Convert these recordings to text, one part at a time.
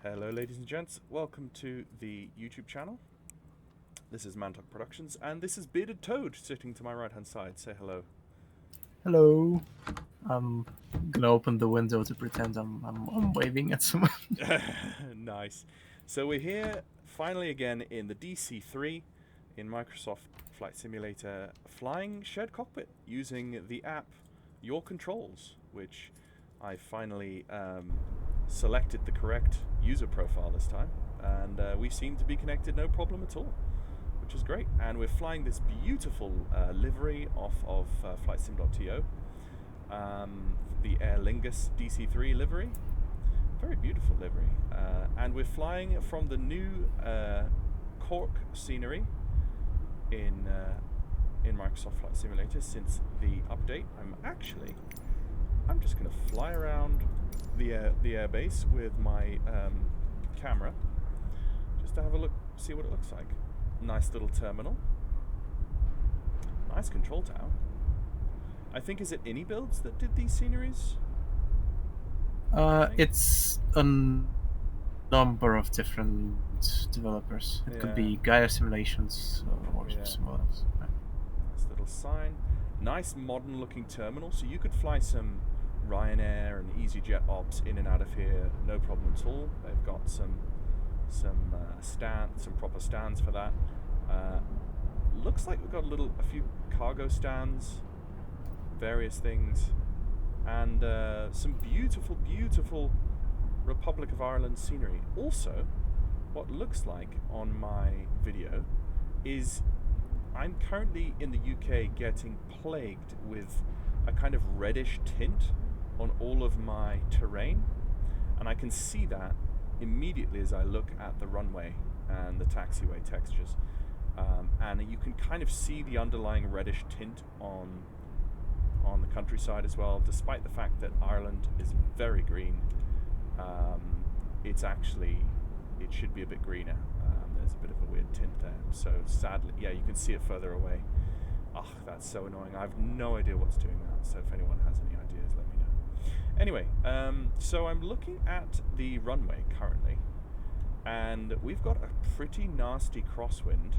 Hello ladies and gents, welcome to the YouTube channel. This is Mantok Productions and this is Bearded Toad sitting to my right hand side. Say hello. Hello. I'm gonna open the window to pretend I'm waving at someone. Nice. So we're here finally again in the DC-3 in Microsoft Flight Simulator flying shared cockpit using the app Your Controls, which I finally selected the correct user profile this time, and we seem to be connected no problem at all, which is great. And we're flying this beautiful livery off of flightsim.to, the Aer Lingus DC-3 livery. Very beautiful livery, and we're flying from the new Cork scenery in Microsoft Flight Simulator since the update. I'm just going to fly around the airbase with my camera just to have a look, see what it looks like. Nice little terminal, nice control tower. I think, is it AnyBuilds that did these sceneries? It's a number of different developers. It could be Gaia Simulations or someone else. Nice little sign. Nice modern looking terminal, so you could fly some Ryanair and EasyJet ops in and out of here, no problem at all. They've got some proper stands for that. Looks like we've got a few cargo stands, various things, and some beautiful, beautiful Republic of Ireland scenery. Also, what looks like on my video is I'm currently in the UK getting plagued with a kind of reddish tint on all of my terrain, and I can see that immediately as I look at the runway and the taxiway textures, and you can kind of see the underlying reddish tint on the countryside as well. Despite the fact that Ireland is very green, it should be a bit greener. There's a bit of a weird tint there, so sadly, yeah, you can see it further away. Ugh, that's so annoying. I have no idea what's doing that, so if anyone has any ideas, let me know. Anyway, so I'm looking at the runway currently, and we've got a pretty nasty crosswind.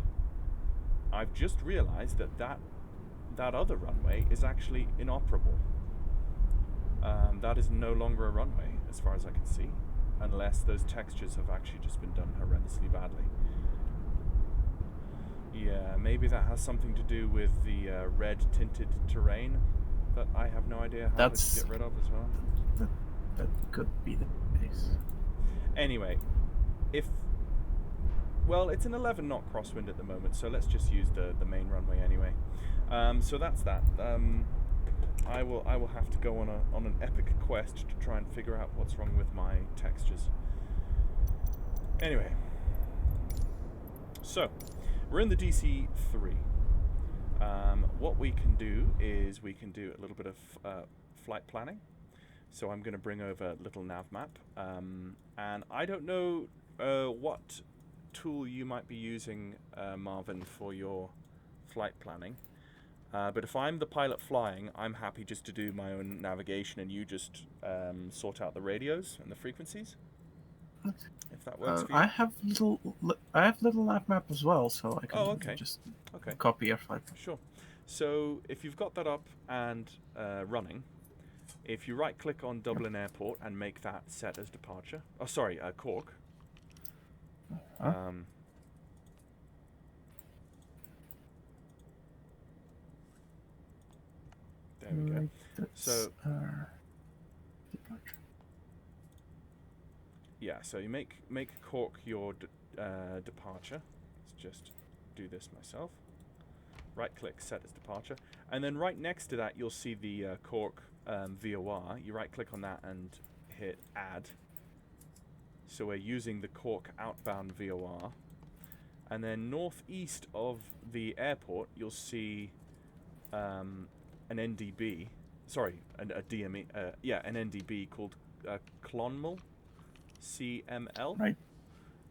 I've just realized that other runway is actually inoperable. That is no longer a runway as far as I can see, unless those textures have actually just been done horrendously badly. Yeah, maybe that has something to do with the red tinted terrain that I have no idea how to get rid of as well. That could be the case. Anyway, well, it's an 11 knot crosswind at the moment, so let's just use the main runway anyway. So that's that. I will have to go on an epic quest to try and figure out what's wrong with my textures. Anyway, so we're in the DC-3. What we can do is we can do a little bit of flight planning. So I'm going to bring over a little nav map, and I don't know what tool you might be using, Marvin, for your flight planning. But if I'm the pilot flying, I'm happy just to do my own navigation and you just sort out the radios and the frequencies. If that works for you. I have little nav map as well, so I can just copy your flight. Sure. So if you've got that up and running, if you right click on Dublin Airport and make that set as departure, Cork. There we go. So yeah, so you make Cork your departure. Let's just do this myself. Right click, set as departure, and then right next to that you'll see the Cork VOR. You right click on that and hit add. So we're using the Cork outbound VOR, and then northeast of the airport you'll see an NDB, an NDB called Clonmel, CML. Right.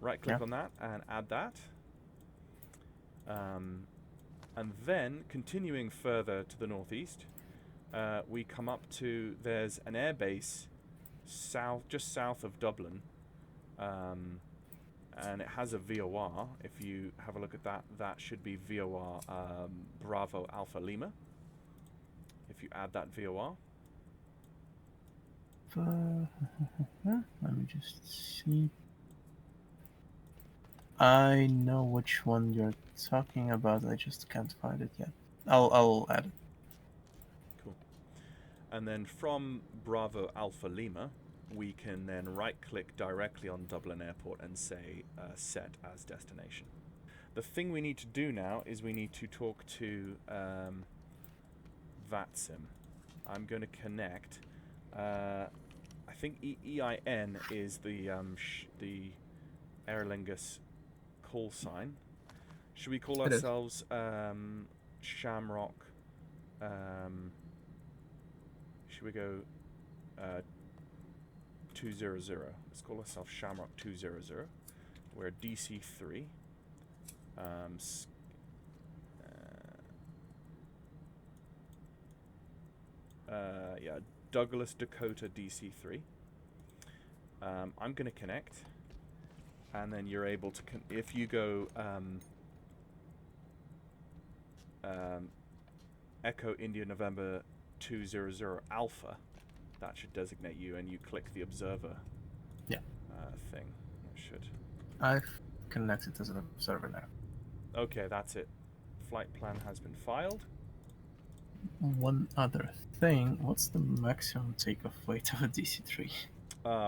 Right click on that and add that. And then continuing further to the northeast, we come up to, there's an airbase just south of Dublin and it has a VOR. If you have a look at that, that should be VOR Bravo Alpha Lima. If you add that VOR. Let me just see. I know which one you're talking about. I just can't find it yet. I'll add it. Cool. And then from Bravo Alpha Lima, we can then right-click directly on Dublin Airport and say set as destination. The thing we need to do now is we need to talk to VATSIM. I'm going to connect. I think EIN is the Aer Lingus call sign. Should we call ourselves Shamrock? Should we go 200? Let's call ourselves Shamrock 200. We're DC-3. Yeah, Douglas Dakota DC-3. I'm going to connect, and then you're able to if you go Echo India November 200 Alpha, that should designate you, and you click the observer thing. It should. I've connected as an observer now. Okay, that's it. Flight plan has been filed. One other thing, what's the maximum takeoff weight of a DC-3?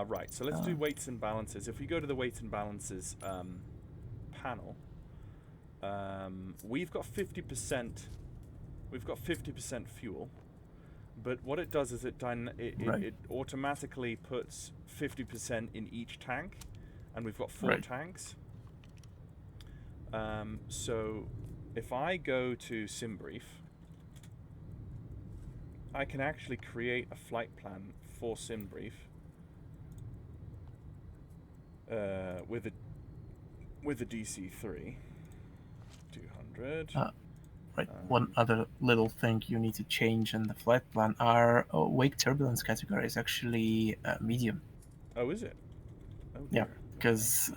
Right, so let's do weights and balances. If we go to the weights and balances panel, we've got 50%. We've got 50% fuel, but what it does is it automatically puts 50% in each tank, and we've got 4 tanks. So if I go to SimBrief, I can actually create a flight plan for SimBrief with a DC-3 200. Right. One other little thing you need to change in the flight plan: our wake turbulence category is actually medium. Oh, is it? Oh, yeah, because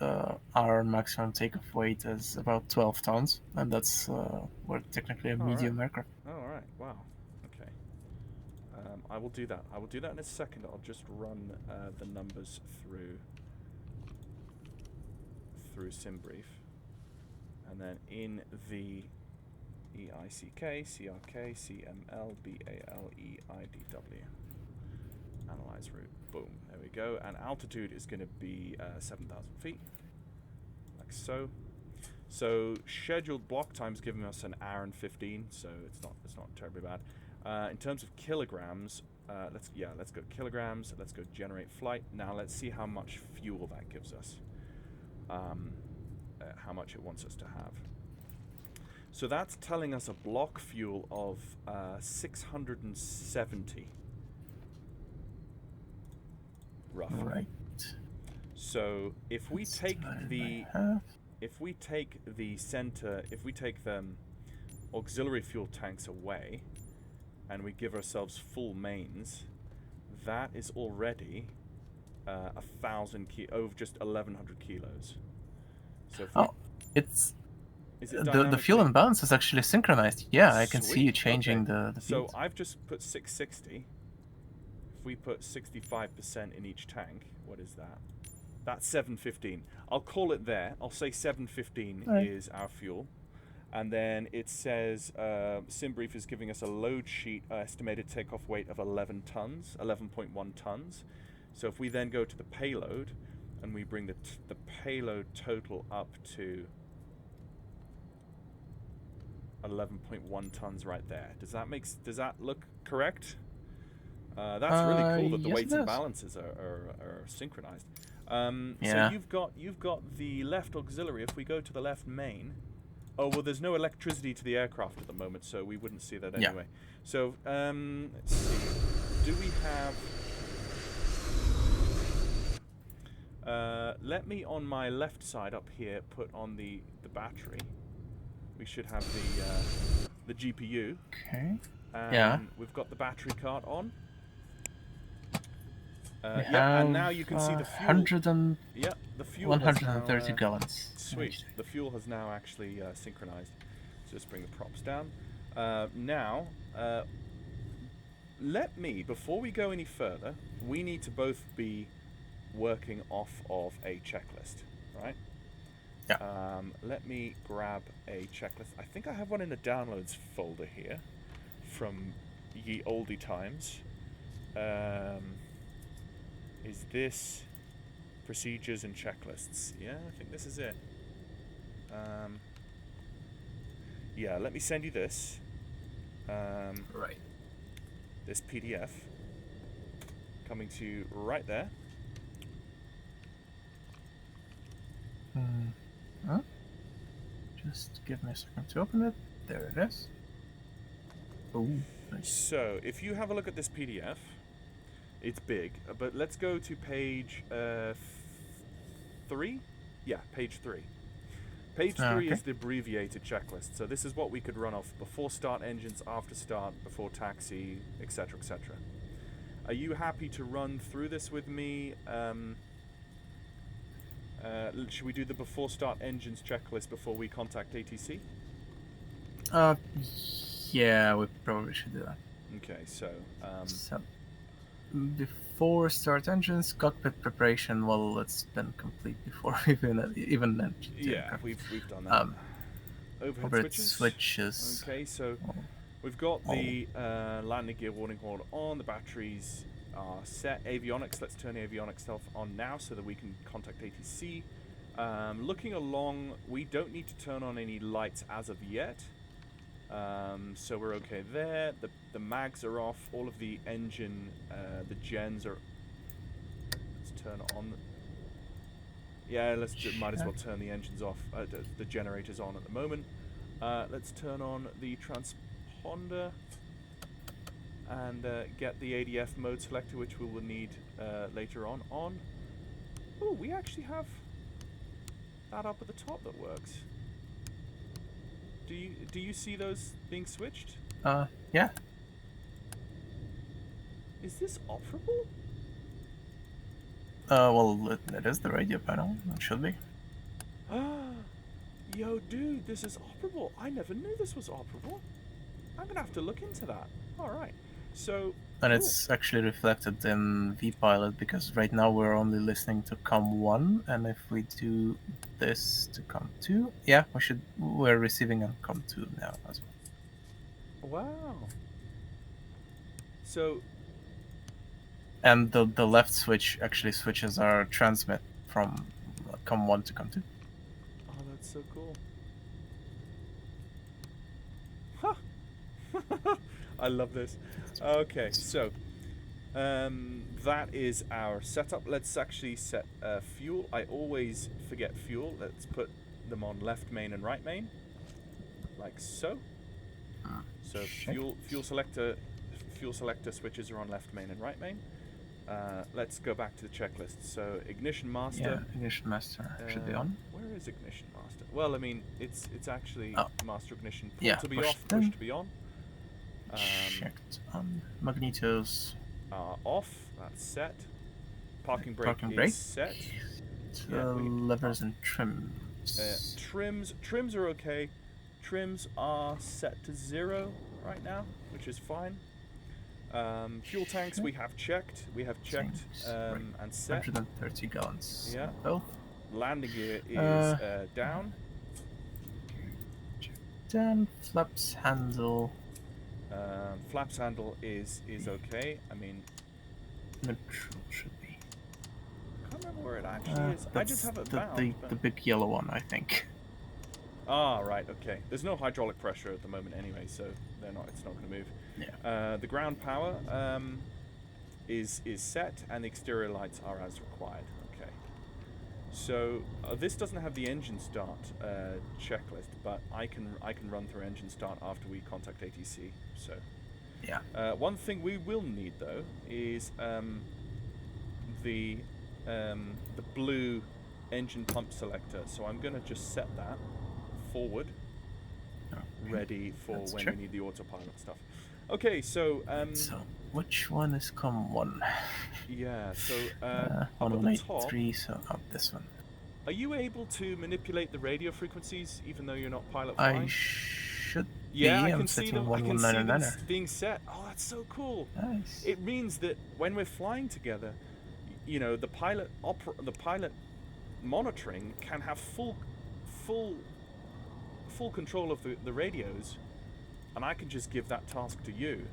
our maximum takeoff weight is about 12 tons, and that's we're technically a medium aircraft. Oh, all right. Wow. Okay. I will do that. I will do that in a second. I'll just run the numbers through SimBrief, and then in the EICK, CRK, CML, BAL, EIDW. Analyze route. Boom. There we go. And altitude is going to be 7,000 feet, like so. So scheduled block time's giving us an hour and 15, so it's not terribly bad. In terms of kilograms, let's go kilograms. Let's go generate flight. Now let's see how much fuel that gives us. How much it wants us to have. So that's telling us a block fuel of 670, roughly. Right. So if we take the auxiliary fuel tanks away, and we give ourselves full mains, that is already 1,000 over just 1,100 kilos. So it's. The fuel imbalance is actually synchronized. Yeah, I can see you changing the So I've just put 660. If we put 65% in each tank, what is that? That's 715. I'll call it there. I'll say 715 is our fuel. And then it says SimBrief is giving us a load sheet estimated takeoff weight of 11 tons, 11.1 tons. So if we then go to the payload and we bring the payload total up to 11.1 tons right there. Does that look correct? That's really cool that the weights and balances are synchronized. So you've got the left auxiliary. If we go to the left main, well, there's no electricity to the aircraft at the moment, so we wouldn't see that anyway. So let's see. Do we have? Let me on my left side up here put on the battery. We should have the GPU. Okay. And we've got the battery cart on. We Yeah, and have now you can see the fuel. 100 Yeah, the fuel 130 has now, gallons. sweet. The fuel has now actually synchronized. So just bring the props down. Now, let me, before we go any further, we need to both be working off of a checklist, right? Yeah. Let me grab a checklist. I think I have one in the downloads folder here from ye oldie times. Is this procedures and checklists? Yeah, I think this is it. Yeah, let me send you this. Right. This PDF coming to you right there. Huh? Just give me a second to open it. There it is. Oh, nice. So, if you have a look at this PDF, it's big, but let's go to page 3. Yeah, page 3. Page 3 okay. is the abbreviated checklist. So this is what we could run off before start engines, after start, before taxi, etc., etc. Are you happy to run through this with me? Should we do the before start engines checklist before we contact ATC? Yeah, we probably should do that. Okay, so before start engines, cockpit preparation. Well, it's been complete before even engine. Yeah, we've done that. Overhead switches. Okay, so we've got the landing gear warning horn on. The batteries are set. Avionics. Let's turn the avionics stuff on now so that we can contact ATC. Looking along, we don't need to turn on any lights as of yet. So we're okay there. The mags are off. All of the engine, the gens are. Let's turn on. Yeah, might as well turn the engines off. The generators on at the moment. Let's turn on the transponder and get the ADF mode selector, which we will need later on. Oh, we actually have that up at the top that works. Do you see those being switched? Yeah. Is this operable? Well, it is the radio panel. It should be. Yo, dude, this is operable. I never knew this was operable. I'm gonna have to look into that. All right. So. And it's actually reflected in vPilot because right now we're only listening to COM1, and if we do this to COM2, yeah, we're receiving on COM2 now as well. Wow. So. And the left switch actually switches our transmit from COM1 to COM2. Oh, that's so cool. Huh. I love this. Okay, so that is our setup. Let's actually set fuel. I always forget fuel. Let's put them on left main and right main, like so. So fuel selector switches are on left main and right main. Let's go back to the checklist. So ignition master. Yeah, ignition master should be on. Where is ignition master? Well, I mean, it's actually master ignition. Pull to be push off, push to be on. Checked on magnetos. Off. That's set. Parking brake is set. Levers and trims. Trims are okay. Trims are set to 0 right now, which is fine. Fuel tanks we have checked. And set. 130 gallons. Yeah. Both. Landing gear is down. Down. Flaps handle. Flaps handle is okay. I mean, neutral should be. I can't remember where it actually is. I just have it bound. The big yellow one, I think. Ah, right. Okay. There's no hydraulic pressure at the moment, anyway, so it's not going to move. Yeah. The ground power is set, and the exterior lights are as required. Okay. So this doesn't have the engine start checklist, but I can run through engine start after we contact ATC. So yeah. One thing we will need though is the blue engine pump selector. So I'm going to just set that forward, ready for when we need the autopilot stuff. Okay, so So, which one is COM1? yeah, so up at the 1183, top, so up this one. are you able to manipulate the radio frequencies even though you're not pilot I flying? should Yeah, be. I I'm can see setting them. I can see them 1199er. being set. Oh, that's so cool. Nice. It means that when we're flying together, you know, the pilot monitoring can have full control of the radios, and I can just give that task to you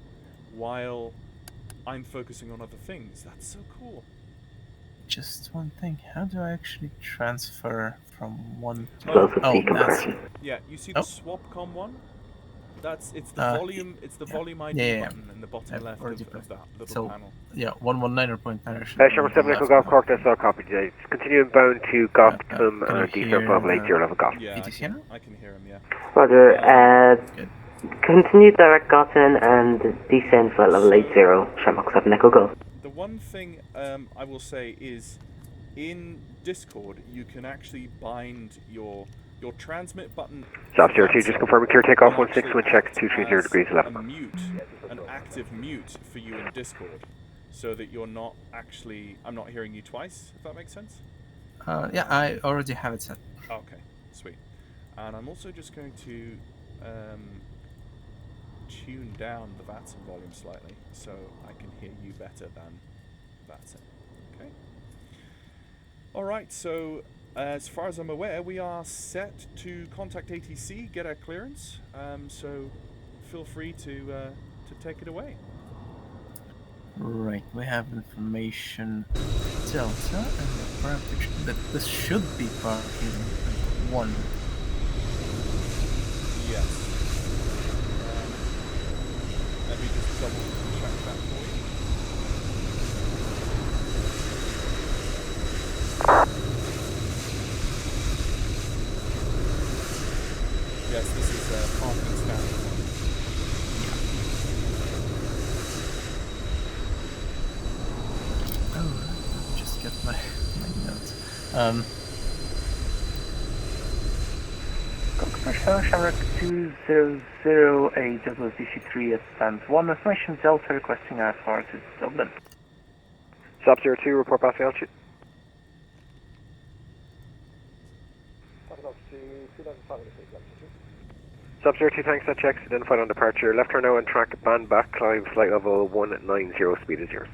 while I'm focusing on other things. That's so cool. Just one thing. How do I actually transfer from one to... Oh, that's it. Yeah, you see the swap com one? It's the volume. It's the volume ID yeah. button in the bottom left of that little panel. Yeah, 119.9. Shamrock 7 Echo Golf Cork, that's all copy today. Continue inbound to Gotham and DC-3 level 80 level Golf. Yeah, I can hear him, yeah. Roger, continue direct Gotham and descend flight level 80, Shamrock 7 Echo Golf. The one thing I will say is, in Discord, you can actually bind your transmit button. Stop 02, just confirming clear takeoff 16, wind checks 230 degrees left. An active mute for you in Discord, so that you're not actually, I'm not hearing you twice, if that makes sense? Yeah, I already have it set. Okay, sweet. And I'm also just going to tune down the VATSIM volume slightly, so I can hear you better than VATSIM. Okay. Alright, so as far as I'm aware, we are set to contact ATC, get our clearance, so feel free to take it away. Right, we have information Delta and the parameter that this should be parking 1. Yes. Let me just double check that for you. Yes, this is parking standard. Oh, just get my notes. Shamrock 200A DC-3 at stand 1. Information Delta requesting IFR to Dublin. Stop 02, report passing altitude. Stop 02, thanks, that checks, identified on departure. Left turn now on track, band back, climb flight level 190, speed is yours.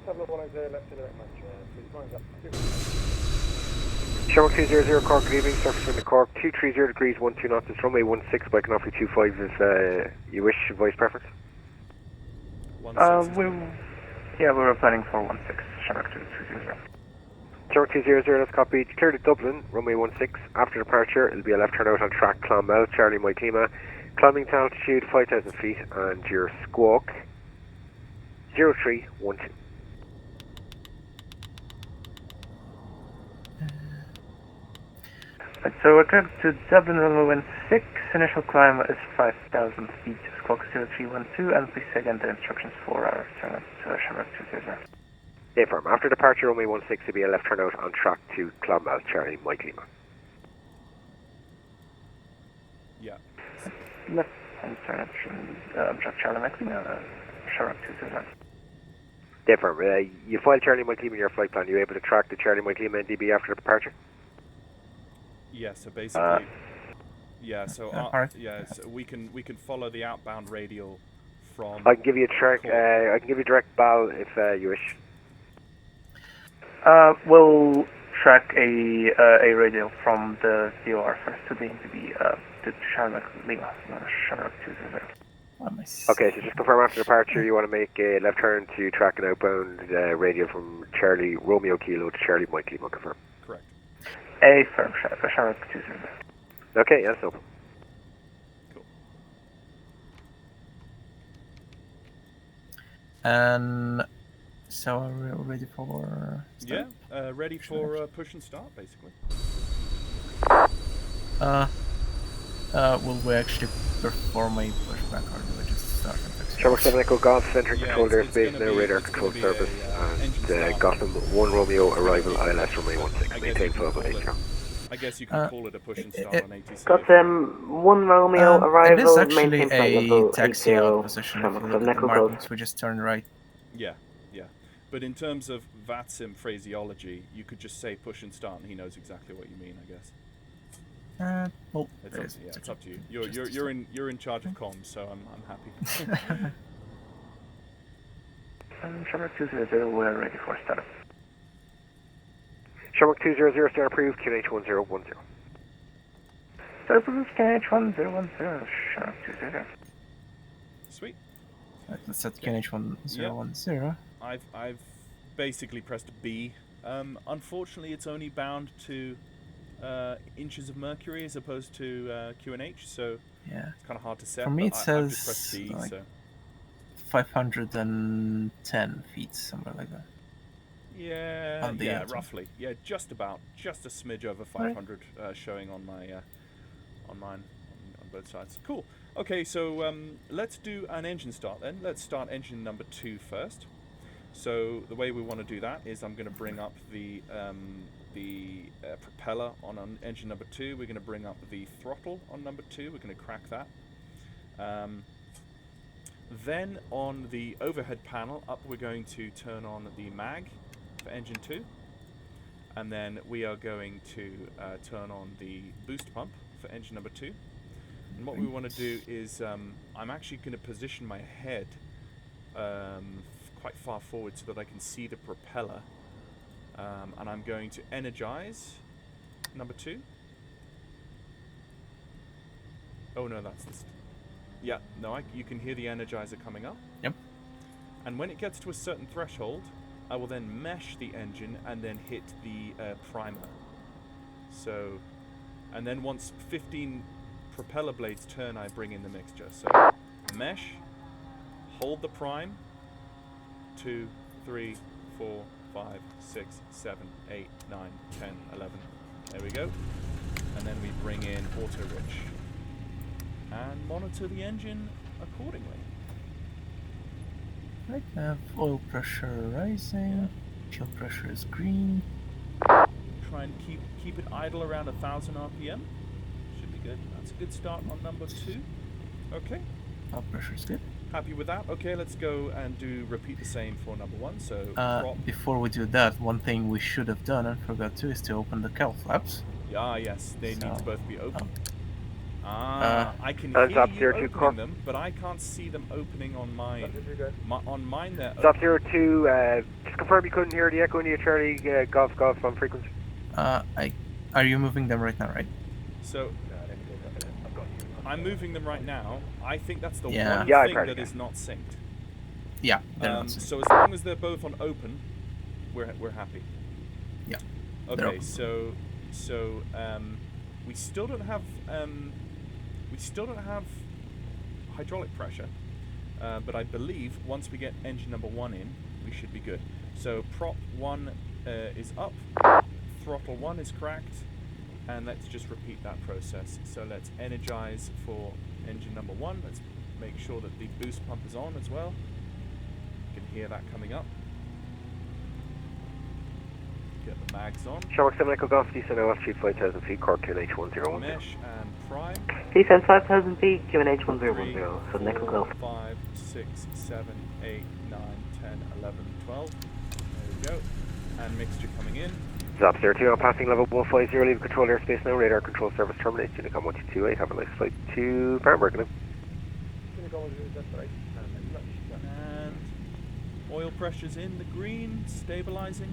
7190, left to direct match, please mind up. Shamrock 200 Cork, good evening, surface wind to Cork, 230 degrees, 12 knots, it's runway 16, but I can offer you 25 if you wish, voice preference. We were planning for 16, Shamrock 200. Shamrock 200, that's copied, clear to Dublin, runway 16, after departure, it'll be a left turn out on track, Clonmel, Charlie Mike Lima, climbing to altitude 5,000 feet, and your squawk, 0312. So we're clear to Dublin runway 16, initial climb is 5,000 feet, squawk 0312, and please say again the instructions for our turn up to Shamrock 200. Yeah, firm. After departure, runway 16 will be a left turn out on track to Clonmel, Charlie Mike Lima. Yeah. Left hand turn up track Charlie Mike Lima, Shamrock 200. Yeah, firm. You file Charlie Mike Lima in your flight plan. You able to track the Charlie Mike Lima NDB after departure? Yeah, so basically, so we can follow the outbound radial from. I can give you a track. I can give you direct BAL if you wish. We'll track a radial from the VOR first to the NTB to Shamrock Lima, Shamrock 200. Okay, so just confirm after departure you want to make a left turn to track an outbound radial from Charlie Romeo Kilo to Charlie Mike Lima. Confirm. Correct. A firm, Shamrock 200. Okay, yes, no. Cool. And so are we ready for start? Yeah, ready for push and start, basically. Will we actually perform a pushback or do we just start and fix it? Shamrock 7 Echo Golf, center controlled airspace, now radar control service, and Gotham 1 Romeo arrival ILS runway 16, maintain flight level 80. I guess you can call it a push and start on ATC. Got 1 Romeo arrival, It is actually maintain flight a level taxi out 80, position. If Shamrock you 7 look at the Echo Golf. markings, we just turn right. Yeah, yeah. But in terms of VATSIM phraseology, you could just say push and start, and he knows exactly what you mean, I guess. Well, It's up to you. You're in charge of comms, so I'm happy. Shamrock 200, we're ready for startup. Shamrock 200, start approved, QNH 1010. Start approved, QNH 1010, Shamrock 200. Sweet. Let's set QNH 1010. I've basically pressed B. Unfortunately, it's only bound to inches of mercury as opposed to QNH, so yeah, it's kind of hard to set. For me, it I've just pressed says B, like so 510 feet, somewhere like that. yeah, roughly. Yeah, just about, just a smidge over 500 showing on my on mine on both sides. Cool. Okay, so let's do an engine start then. Let's start engine number 2 first. So the way we want to do that is I'm going to bring up the propeller on engine number 2. We're going to bring up the throttle on number 2. We're going to crack that. Then on the overhead panel up, we're going to turn on the mag for engine 2. And then we are going to turn on the boost pump for engine number 2. And what we want to do is I'm actually going to position my head quite far forward so that I can see the propeller. And I'm going to energize number 2. Oh no, that's this. Yeah, no, you can hear the energizer coming up. Yep. And when it gets to a certain threshold, I will then mesh the engine and then hit the primer. So, and then once 15 propeller blades turn, I bring in the mixture. So, mesh, hold the prime, 2, 3, 4, 5, 6, 7, 8, 9, 10, 11. There we go. And then we bring in auto rich and monitor the engine accordingly. Right, I have oil pressure rising, fuel pressure is green. Try and keep it idle around 1,000 RPM. Should be good. That's a good start on number 2. Okay. Oil pressure is good. Happy with that? Okay, let's go and repeat the same for number 1. So prop. Before we do that, one thing we should have done and forgot to is to open the cowl flaps. Ah, yes, they need to both be open. I can Stop hear you 02 opening Cork. them, but I can't see them opening on mine. On mine, they're Stop open. 02, just confirm you couldn't hear the echo in your Charlie Golf on frequency. Are you moving them right now, right? So I'm moving them right now. I think that's the Yeah. one Yeah, thing I that is not synced. Yeah, they're not synced. So as long as they're both on open, we're happy. Yeah. Okay, open. so we still don't have hydraulic pressure, but I believe once we get engine number 1 in, we should be good. So prop 1 is up, throttle 1 is cracked, and let's just repeat that process. So let's energize for engine number 1. Let's make sure that the boost pump is on as well. You can hear that coming up. Get the mags on. Shamrock 7 Echo Golf, descend altitude 5,000 feet, Cork QNH 1010. Mesh and prime. Descend 5,000 feet, QNH 1010, 3, 7 Echo Golf. 4, 5, 6, 7, 8, 9, 10, 11, 12. There we go. And mixture coming in. Zop 02 now passing level 150, leave control airspace now, radar control service terminates, Unicom 1228, have a nice flight to Farnborough now. And oil pressure's in the green, stabilizing.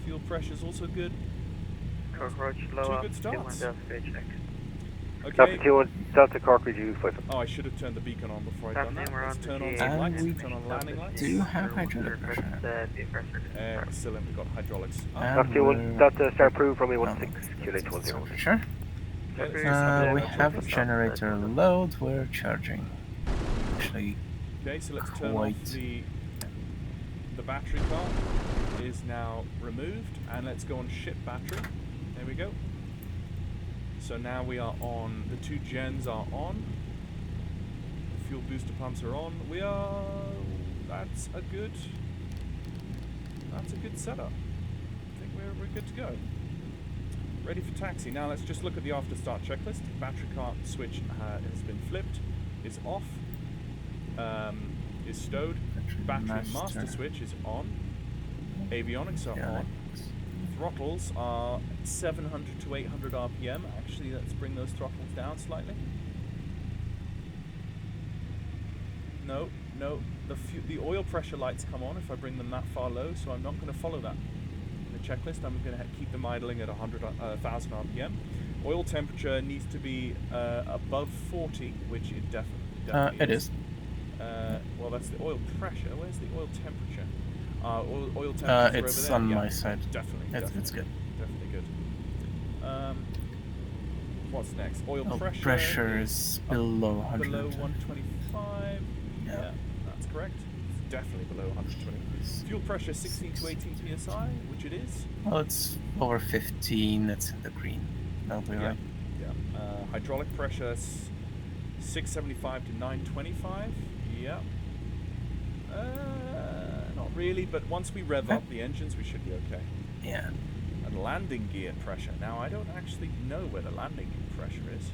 Fuel pressure's also good. Cork Roach, Two lower, good starts. Delta Okay. 21, Delta Cork review 5. Oh, I should have turned the beacon on before I'd done that. We're Let's on turn the on G8. some lights. And we Turn on landing lights. do have hydraulic pressure. Excellent, we've got hydraulics. And Delta 21, we're- Delta start approved, runway Oh, 16, QNH 1010. Sure. Okay, let's just We a have a look. generator load, we're charging. Actually, Okay, so let's turn Quite. off the battery car is now removed, and let's go on ship battery. There we go. So now we are on, the 2 gens are on, the fuel booster pumps are on. That's a good setup. I think we're good to go. Ready for taxi. Now let's just look at the after start checklist. Battery cart switch has been flipped, is off, is stowed. Battery master switch is on. Avionics are on. Throttles are 700 to 800 RPM. Actually, let's bring those throttles down slightly. No, the oil pressure lights come on if I bring them that far low, so I'm not going to follow that. In the checklist, I'm going to keep them idling at 1,000 RPM. Oil temperature needs to be above 40, which it definitely is. Well, that's the oil pressure. Where's the oil temperature? Oil temperature it's over there. on Yeah, my side. Definitely. It's good. Definitely good. What's next? Oil pressure. Pressure is below 100. Below 125. Yeah, that's correct. It's definitely below 120. Fuel pressure 16 to 18 psi, which it is. Well, it's over 15. It's in the green. That'll be right. Yeah. Hydraulic pressure 675 to 925. Yeah. Not really, but once we rev up the engines, we should be okay. Yeah. And landing gear pressure. Now, I don't actually know where the landing gear pressure is.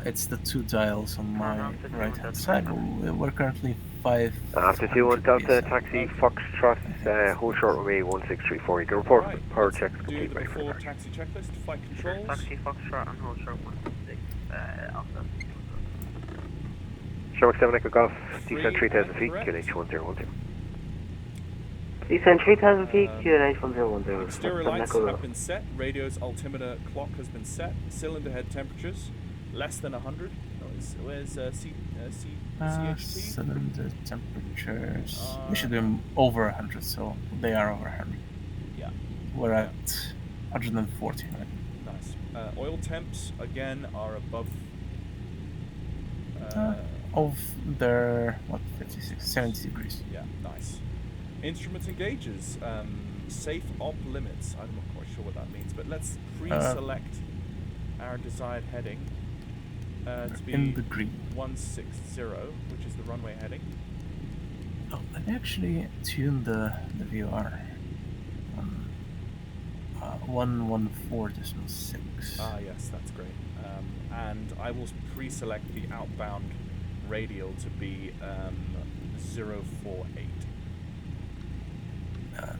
It's the 2 dials on my right-hand side. We're currently 5. After 2-1 Delta, taxi Foxtrot, hold short runway 1634. You can report power checks complete. Do the before taxi checklist, flight controls. Taxi Foxtrot and hold short 16, Alpha. Shamrock 7 Echo Golf, descent 3000 feet, QNH 1010. Descent 3000 feet, QNH 1010. Exterior lights have been set, radio's altimeter clock has been set, cylinder head temperatures less than 100. Where's CHT? Cylinder temperatures. We should be over 100, so they are over 100. Yeah. We're at 140 right now. Nice. Oil temps, again, are above... of their, 56, 70 degrees. Yeah, nice. Instruments and gauges. Safe op limits. I'm not quite sure what that means, but let's pre-select our desired heading. To be in the green. 160, which is the runway heading. Oh, let me actually tune the VOR. 114.6. Ah, yes, that's great. And I will pre-select the outbound radial to be 048.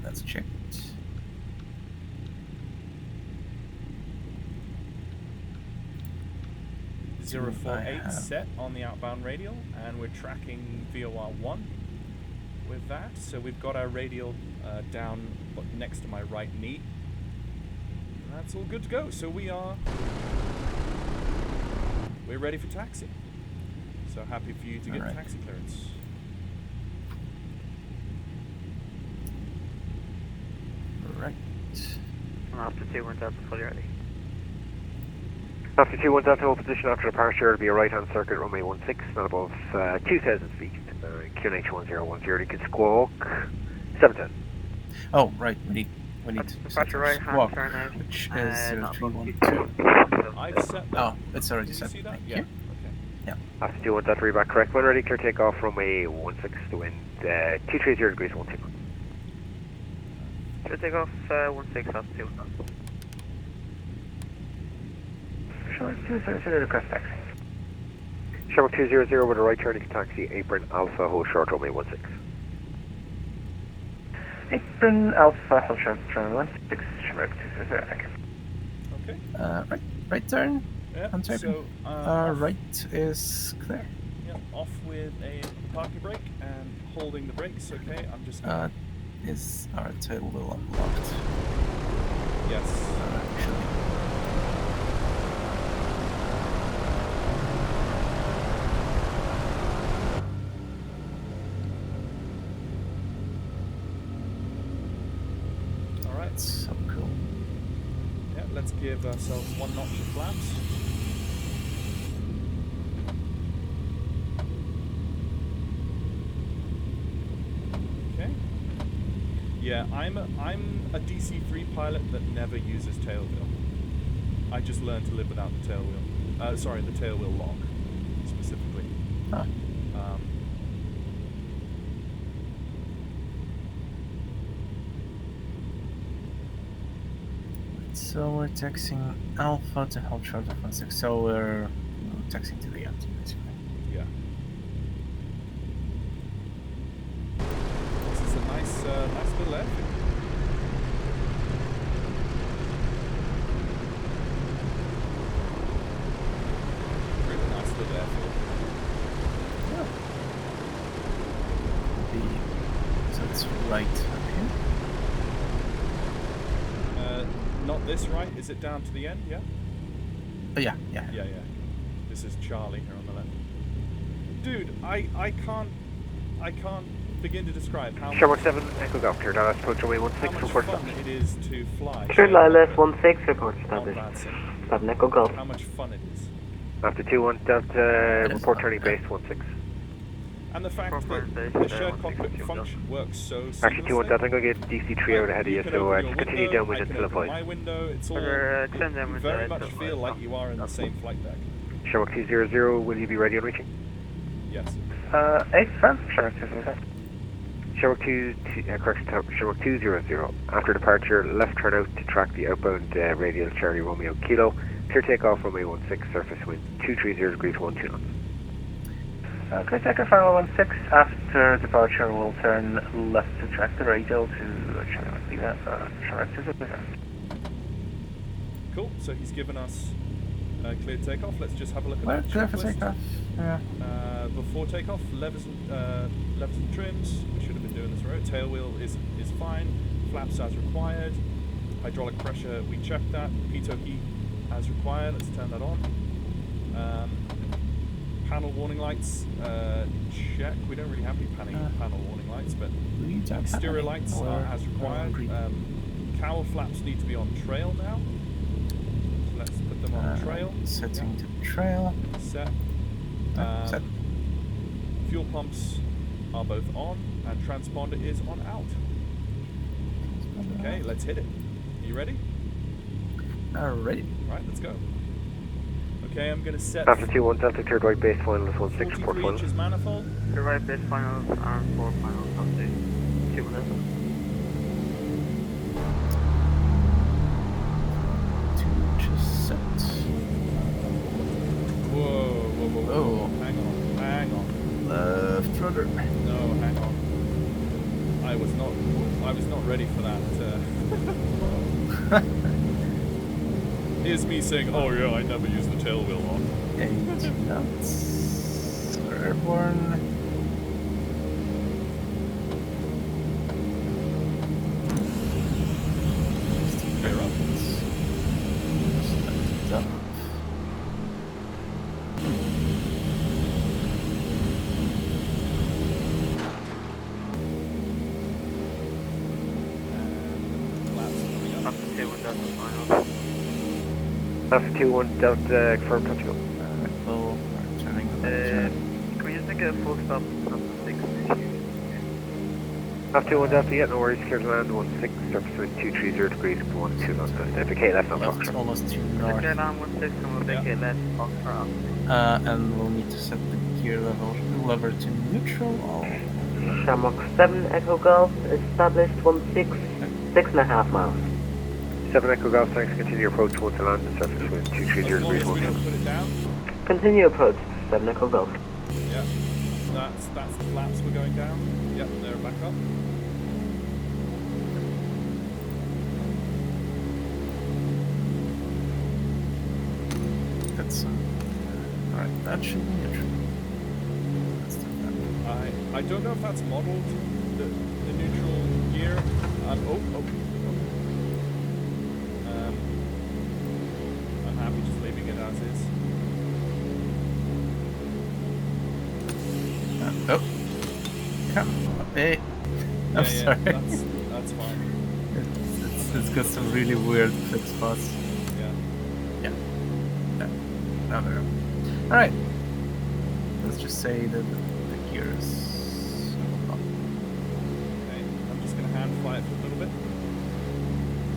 That's checked. 048 set on the outbound radial, and we're tracking VOR 1 with that. So we've got our radial down next to my right knee. And that's all good to go. So we're ready for taxi. So happy for you to get taxi clearance. Right. After 2-1 Delta, fully ready. After 2-1 Delta, hold position after departure. It'll be a right-hand circuit, runway 16, not above 2,000 feet. QNH 1010, you can squawk 710. Oh, right, we need departure right hand turn out, which is 312. I've set that. Oh, it's already set. Did you see that? Thank Yeah. you. Okay. Yeah. After 2-1 Delta, read back correct. When ready, clear takeoff, runway 16, the wind 230 degrees 12. Clear takeoff 16 after 2-1 Delta. Shamrock 200 request taxi. Shamrock 200 with a right turn, you can taxi apron Alpha, hold short, runway 16. Apron Alpha, hold short, runway 16, Shamrock 200, thank you. Okay. Right turn. Yeah. I'm checking. So right is clear. Yeah. Off with a parking brake and holding the brakes. Okay. I'm just. Gonna... Is our tail wheel unlocked? Yes. Actually. So cool. Yeah, let's give ourselves 1 notch of flaps. Okay. Yeah, I'm a DC-3 pilot that never uses tail wheel. I just learned to live without the tail wheel. Sorry, the tail wheel lock, specifically. Huh. So we're taxing Alpha to help short of 16. So we're taxing to the empty, basically. Yeah. This is a nice little airfield. Really nice little airfield. So it's right up here. Not this right. Is it down to the end? Yeah. Oh, yeah. Yeah. This is Charlie here on the left. Dude, I can't begin to describe how Shamrock 7, Echo Golf, clear Dallas, approach runway 16, much report fun stop. it is to fly. Clear Dallas 16, report on established. VATSIM. 7 Echo Golf. How much fun it is. After 2-1 Delta, report turning base 16. And the fact that Corporate the base, shared 16 cockpit fuel function works so Actually, 2-1 seamlessly. Delta, I'm going to get DC-3 out ahead of you, can so open your just continue window, downwind I can until open avoid. my window. It's all Extend them with very the much feel like you are in the same flight deck. Shamrock 200, will you be ready on reaching? Yes. 8 fans, Shamrock 200. Shamrock 200. After departure, left turn out to track the outbound radial Charlie Romeo Kilo. Clear takeoff runway 16, surface wind 230 degrees 12 knots. Clear takeoff runway 16. After departure, we'll turn left to track the radial to Shamrock 200. Cool. So he's given us cleared takeoff. Let's just have a look at We're that clear for checklist. takeoff. Yeah. Before takeoff, levers and trims. We should have been doing this right. Tail wheel is fine. Flaps as required. Hydraulic pressure, we checked that. Pitot heat as required. Let's turn that on. Panel warning lights, check. We don't really have any panel warning lights, but We don't have exterior any. lights Or- are as required. or green. Cowl flaps need to be on trail now. So let's put them on trail. Setting to trail. Set. Set. Fuel pumps are both on, and transponder is on out. Okay, let's hit it. Are you ready? Alright. Right, let's go. Okay, I'm gonna set After 2-1 Delta, cleared right base final is 16, report 43 final. inches manifold. The right base finals and 4 finals up to 2 minutes. Just set. Whoa. Oh. Hang on. Left rudder. No, hang on. I was not ready for that. Here's me saying, oh yeah, I never use the tail wheel on. 8 knots. We're airborne. Gear up. Select up. Flaps coming up. Up to 2 and Delta finals. After 2-1 Delta, confirm touch go. Full. We're turning the left. Can we just make a full stop up to 6? After 2-1 Delta, yeah, no worries, clear to land 16, surface wind 230 degrees 12 knots. Okay, left on Left Foxtrot. almost to Clear north. land 16 and we'll vacate left Foxtrot. And we'll need to set the gear lever to neutral. Shamrock 7 Echo Golf, established 16, 6.5 miles. 7 Echo Golf, thanks, continue approach 1 to land, surface wind 230 As long degrees as we 12 don't knots. put it down. Continue approach, 7 Echo Golf. Yeah. That's the flaps we're going down. Yep, they're back up. That's alright, that should be neutral. Let's do that. I don't know if that's modeled, the neutral gear. I'm happy just leaving it as is. Oh. Come on. Hey. I'm Yeah, sorry. that's fine. It's got some really weird flip spots. Yeah. Now there. Alright. Let's just say that the gear is up. Okay. I'm just gonna hand fly it for a little bit.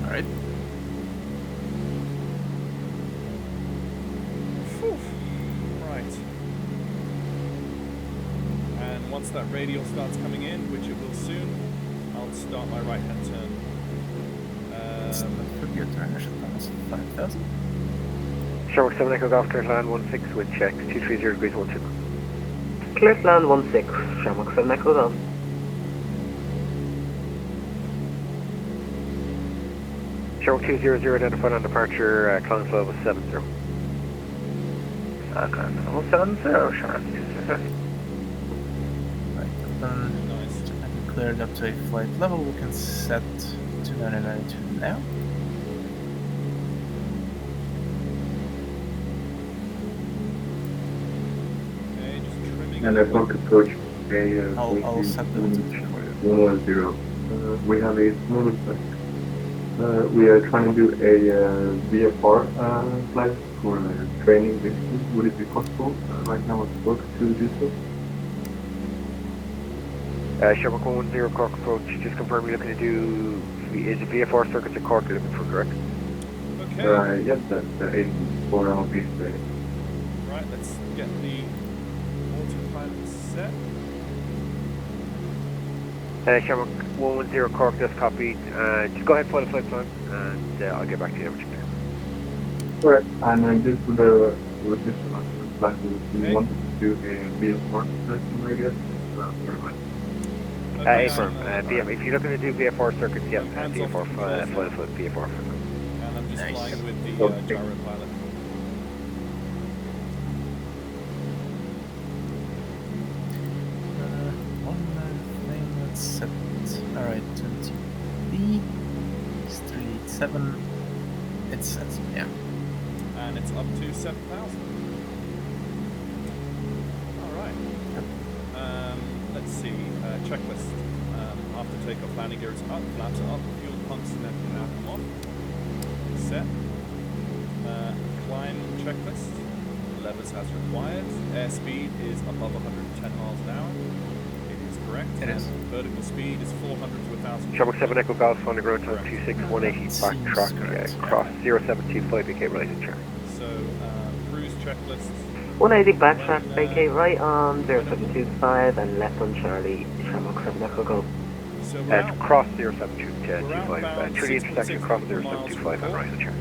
Alright. Phew. Right. And once that radial starts coming in, which it will soon, I'll start my right hand turn. let's not forget our initial time is 5,000. Shamrock 7 Echo Golf, clear to land 16 with checks, 230 degrees 12. Clear to land 16, Shamrock 7 Echo Golf. Shamrock 200 identified on departure, climb level 70. Climb level 70, Shamrock 200. Right, then Nice. cleared up to a flight level, we can set 2992 now. Okay, just trimming. And it. approach a I'll set the altitude for you. 110. We have a small request. We are trying to do a VFR flight for training basically. Would it be possible right now at Cork to do so? Shamrock 110 Cork approach, just confirm you're looking to do, is it VFR circuits at Cork you're looking for, correct? Okay. Yes, that's 84 hour piece training. Right, let's get the autopilot set. Shamrock 110 Cork, just copied. Just go ahead and follow the flight plan, and I'll get back to you in a minute. Correct. And just for the logistics of the flight, we Okay. wanted to do a VFR system, I guess. Okay, Affirm. BM, if you're looking to do VFR circuits, yes, Hands VFR, off the controls now. follow the VFR. And I'm just Nice. flying with the Okay. gyro pilot. One thing, let's set. Alright, 20B. It's 387. It's set, yeah. And it's up to 7,000. Alright. Let's see. Checklist. After takeoff, landing gear is up, flaps are up, fuel pumps and everything now come off. Set. Climb checklist. Levers as required. Airspeed is above 110 miles an hour. It is correct. It is. And vertical speed is 400 to 1,000. Shamrock 7 Echo Golf on the ground time 26 180 back Seems track, correct, yeah. cross 0725 BK related chair. So, cruise checklist. 180 backtrack, vacate right on 0725 and left on Charlie, Shamrock 7 Echo Golf. So we're out. Cross 0725, outbound through the intersection, cross 6.6 miles 0725 and right on chair.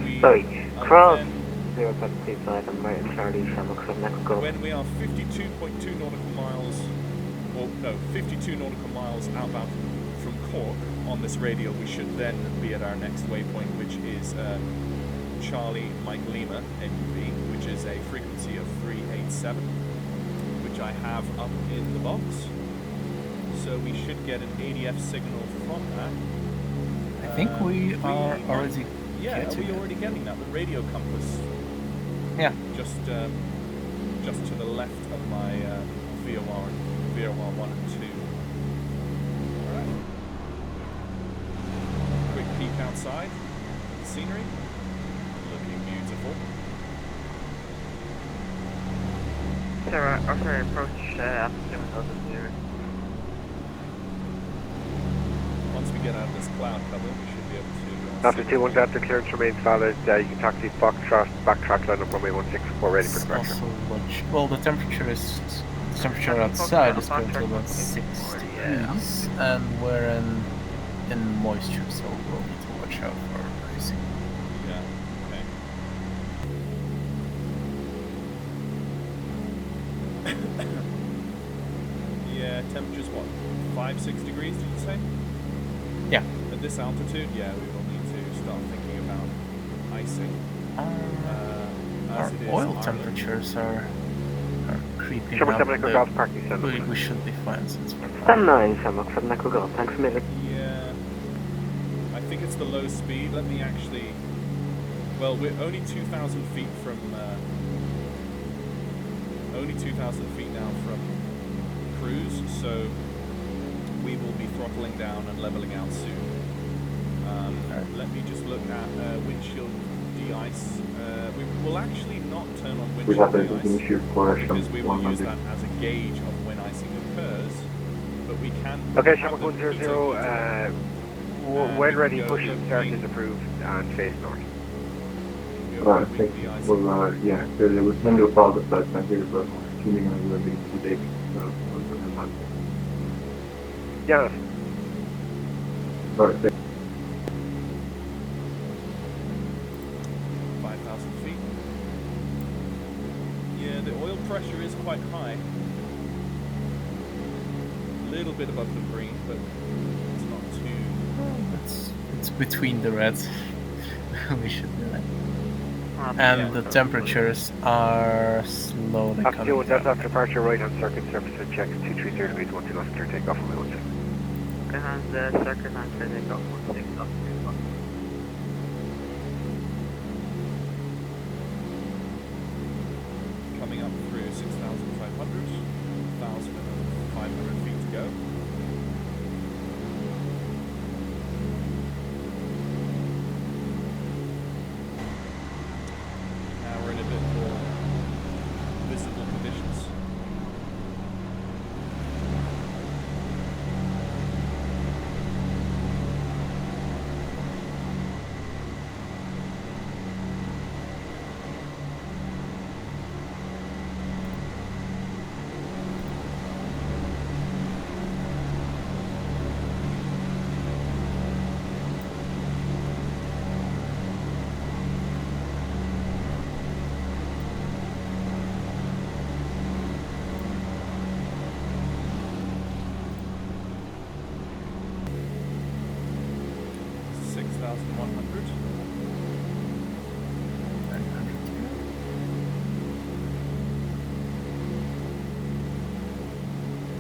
We Sorry, are cross then- 0725 and right on Charlie, Shamrock 7 Echo Golf. When we are 52.2 nautical miles, or no, 52 nautical miles outbound from Cork on this radial, we should then be at our next waypoint, which is Charlie Mike Lima NUV, which is a frequency of 387, which I have up in the box. So we should get an ADF signal from that. I think we are already Yeah, are getting we it. already getting that? The radio compass. Yeah. Just to the left of my VOR 1 and 2. Alright. Quick peek outside. Scenery. Looking beautiful. Sarah, okay, approach after 7,000 here. Once we get out of this cloud cover, we should be able to... After 21 Delta clearance remains valid, you can taxi backtrack line up runway 16 for ready for It's departure. also well, the temperature outside is currently about 6 degrees, and we're in moisture, so we'll need to watch out for icing. Yeah, okay. Yeah, temperature's what? 5-6 degrees, did you say? Yeah. At this altitude, yeah, we will need to start thinking about icing. Our As it is oil Ireland. temperatures are creeping Shamrock up. 7 Echo Golf parking center. We should be fine since we're Stand 9, Shamrock 7 Echo Golf, thanks a million. Yeah, I think it's the low speed. Let me actually. Well, we're only 2,000 feet from. Only 2,000 feet now from cruise, so we will be throttling down and leveling out soon. Let me just look at windshield de-ice. We will actually not turn on We windshield have a de-ice issue for because we will use 100. that as a gauge of when icing occurs. But we can. Okay, have Shamrock the 100, heat when ready, go push and start clean. is approved and face north. Right, thank you. Well, yeah, there was plenty of all the flights I hear, but keeping on the big today. Yeah, Alright, thank you. is quite high. A little bit above the green, but it's not too... It's between the reds. We should do that. Yeah. And the temperatures are slowly After coming doing that, down. after departure, right hand circuit surface and checks 230 degrees, 12 knots, clear takeoff on my 16. Second hand circuit and clear takeoff 16 knots. Coming up through 6,500, 1,500 feet to go. Now we're in a bit more visible conditions.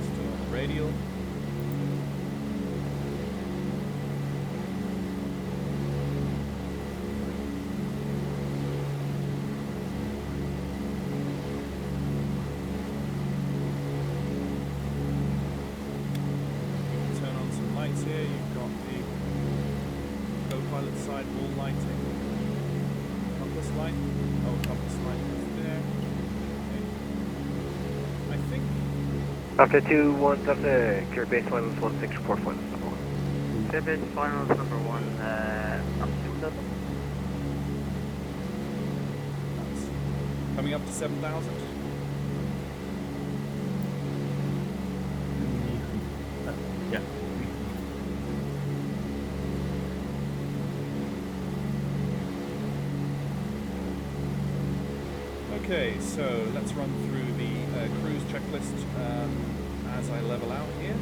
Still on the radial. You can turn on some lights here. You've got the co-pilot side wall lighting. Compass light. Oh, compass light is there. Okay. I think After 217, clear base finals 16, report finals number 1. Clear base finals number 1, altitude level. that's coming up to 7,000. Yeah. Okay, so let's run through the cruise checklist as I level out here.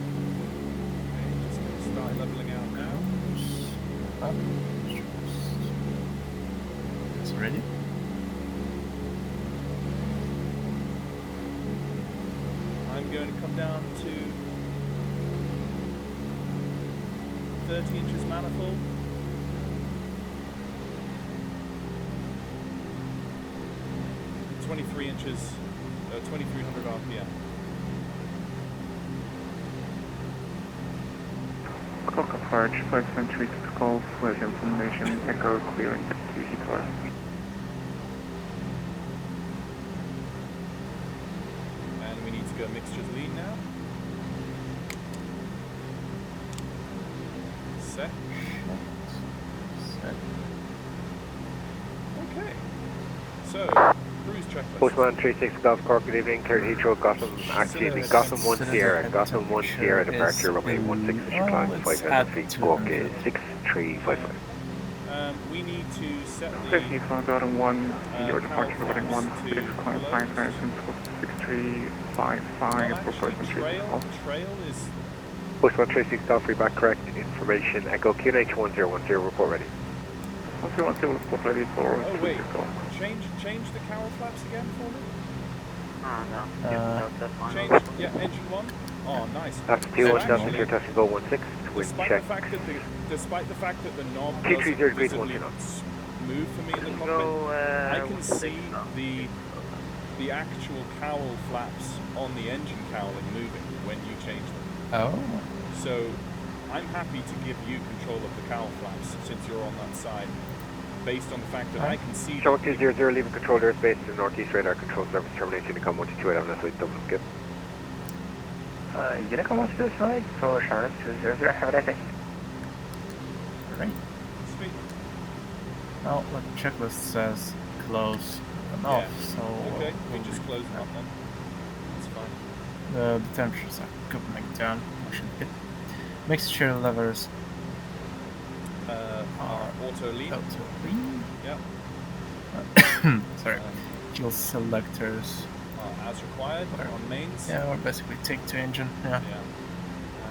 Okay, just going to start leveling out now. Up. It's ready. I'm going to come down to 30 inches manifold. And 23 inches, 2300 RPM. Cork approach, 5.3 Golf, with information, echo clearing DC-3. And we need to go mixtures lean now. Set. Set. Okay. So, cruise checklist. Postman 36 Golf Cork, good evening, cleared Heathrow, Gotham, excuse me, Gotham 1 Sierra, Gotham 1 Sierra, departure, runway 16, issue climb, 5,000 feet, squawk is 6355. We need to set the 55 Gotham 1, your departure, power runway 1, flaps 6, to climb, below. 5,000, squawk 6355, Well, for actually, 5.3 trail is Postman 36 Golf, feedback correct, information, echo QNH 1010, report ready. 110, report ready for Oh wait, 2 Golf. change the cowl flaps again for me. Oh no, that's fine. Change, yeah, engine one. Oh, nice. After So 217, actually, clear touch and go 16, twin despite check. the fact that the knob 230 doesn't degrees, visibly 1 knots. move for me in the cockpit, Go, I can 16 see knots. the actual cowl flaps on the engine cowling moving when you change them. Oh. So I'm happy to give you control of the cowl flaps since you're on that side, based on the fact that I can see Show them. 200, leaving control airspace to the northeast radar control service terminating to come 128 on this way, Dublin skip. Unit come on to this side, so Charlotte 200, have a nice day. Alright. Sweet. Well, the checklist says close and off, Yeah. so Okay, we we'll just be- close them up then. That's fine. The temperatures are coming down. We should hit mixture levers. our auto lean. Auto lean. Yep. Sorry. Fuel selectors. As required on mains. Yeah, or basically take to engine. Yeah.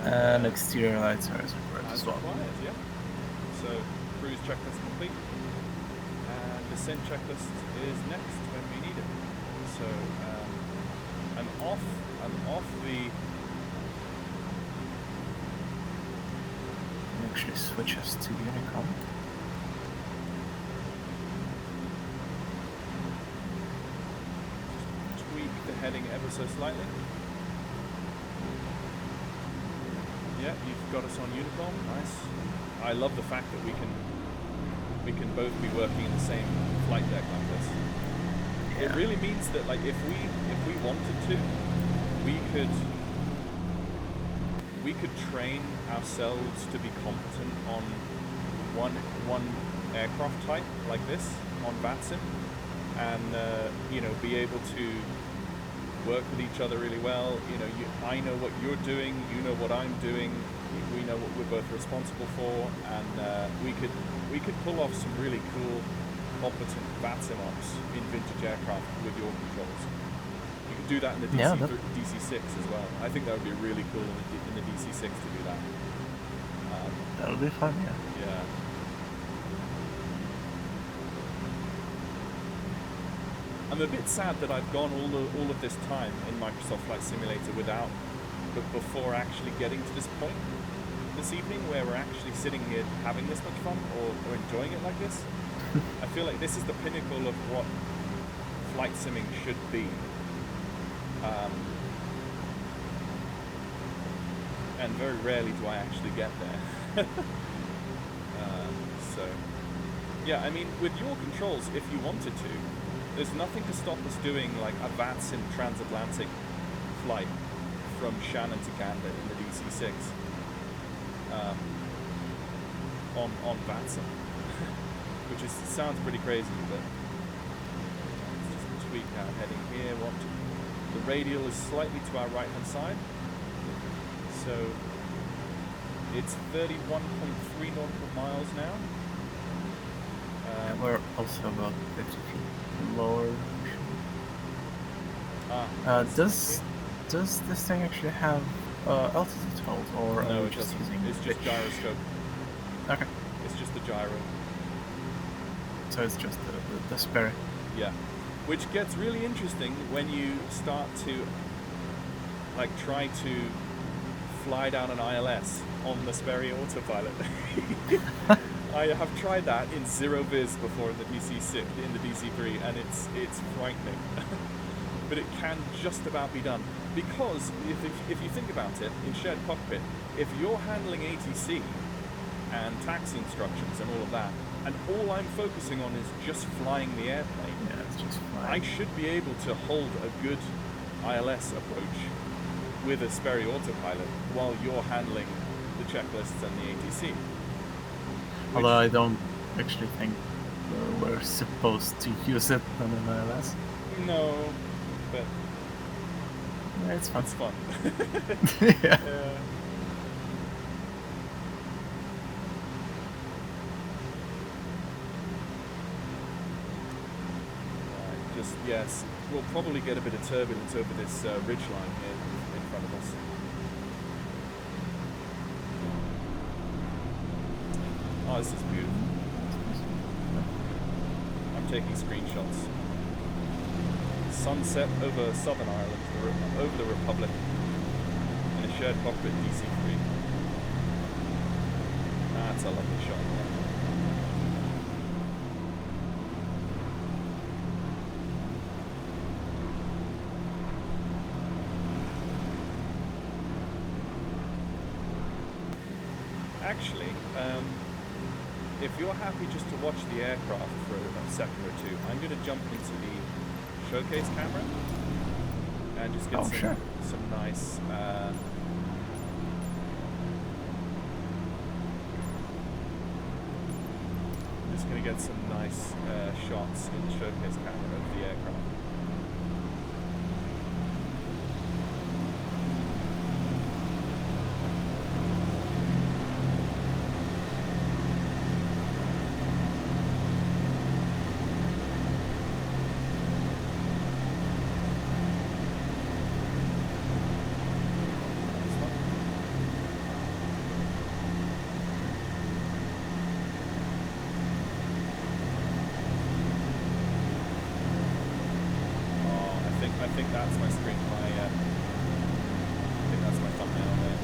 And And exterior lights are as required as well. Required, yeah. So cruise checklist complete. And descent checklist is next when we need it. So I'm off the. Actually switch us to Unicom. Tweak the heading ever so slightly. Yeah, you've got us on Unicom. Nice. I love the fact that we can both be working in the same flight deck like this. Yeah. It really means that, like, if we wanted to, we could train ourselves to be competent on one aircraft type like this on VATSIM, and be able to work with each other really well. I know what you're doing, you know what I'm doing, we know what we're both responsible for, and we could pull off some really cool, competent VATSIM ops in vintage aircraft with your controls. You could do that in the DC-6 as well. I think that would be really cool in the DC-6 to do that. That would be fun, yeah. Yeah. I'm a bit sad that I've gone all of this time in Microsoft Flight Simulator before actually getting to this point this evening where we're actually sitting here having this much fun or enjoying it like this. I feel like this is the pinnacle of what flight simming should be. And very rarely do I actually get there. So, yeah, I mean, with your controls, if you wanted to, there's nothing to stop us doing like a VATSIM transatlantic flight from Shannon to Gander in the DC-6 on VATSIM, which sounds pretty crazy, but let's just tweak our heading here. The radial is slightly to our right-hand side, so it's 31.3 nautical miles now. We're also about 50 feet lower. Does this thing actually have altitude hold, or no, are we it just doesn't. using It's just gyroscope. Okay. It's just the gyro. So it's just the Sperry. Yeah. Which gets really interesting when you start to try to fly down an ILS on the Sperry autopilot. I have tried that in zero viz before in the DC-3, and it's frightening. But it can just about be done, because if you think about it, in shared cockpit, if you're handling ATC and taxi instructions and all of that, and all I'm focusing on is just flying the airplane, it's just flying. I should be able to hold a good ILS approach with a Sperry autopilot while you're handling the checklists and the ATC. Although I don't actually think we're supposed to use it on an ILS. No, but yeah, it's fun. It's fun. Yeah. Yes, we'll probably get a bit of turbulence over this ridge line here in front of us. Oh, this is beautiful. I'm taking screenshots. Sunset over Southern Ireland, over the Republic, in a shared cockpit DC-3. That's a lovely shot. Actually, if you're happy just to watch the aircraft for a second or two, I'm going to jump into the showcase camera and just get some nice just going to get some nice shots in the showcase camera of the aircraft. my, I think that's my thumbnail there.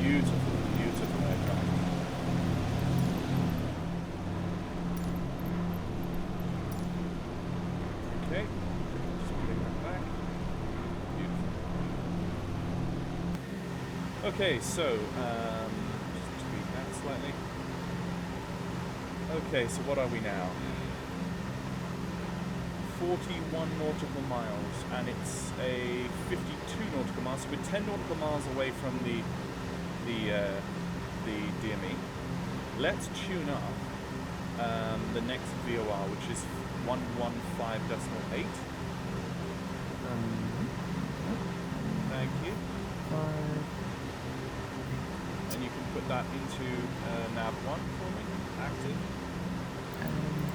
Beautiful, beautiful aircraft. Okay, just putting that back. Beautiful. Okay, so just tweak that slightly. Okay, so what are we now? 41 nautical miles, and it's a 52 nautical miles. So we're 10 nautical miles away from the DME. Let's tune up the next VOR, which is 115.8. Thank you. And you can put that into nav 1 for me. Active.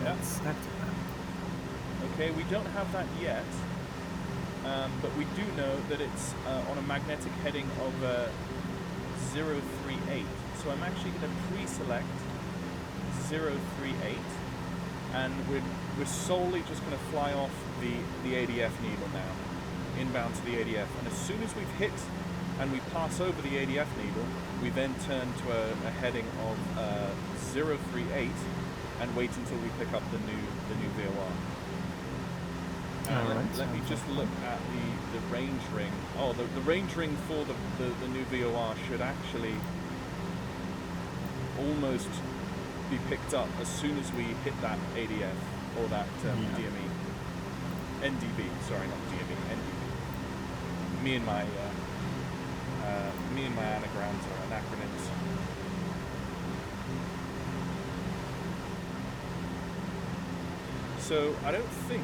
That's active now. Okay, we don't have that yet, but we do know that it's on a magnetic heading of 038. So I'm actually going to pre-select 038, and we're solely just going to fly off the ADF needle now, inbound to the ADF. And as soon as we've hit and we pass over the ADF needle, we then turn to a heading of 038 and wait until we pick up the new VOR. Let me just look at the range ring. Oh, the range ring for the new VOR should actually almost be picked up as soon as we hit that ADF or that DME. NDB, sorry, not DME, NDB. Me and my anagrams or acronyms. So I don't think.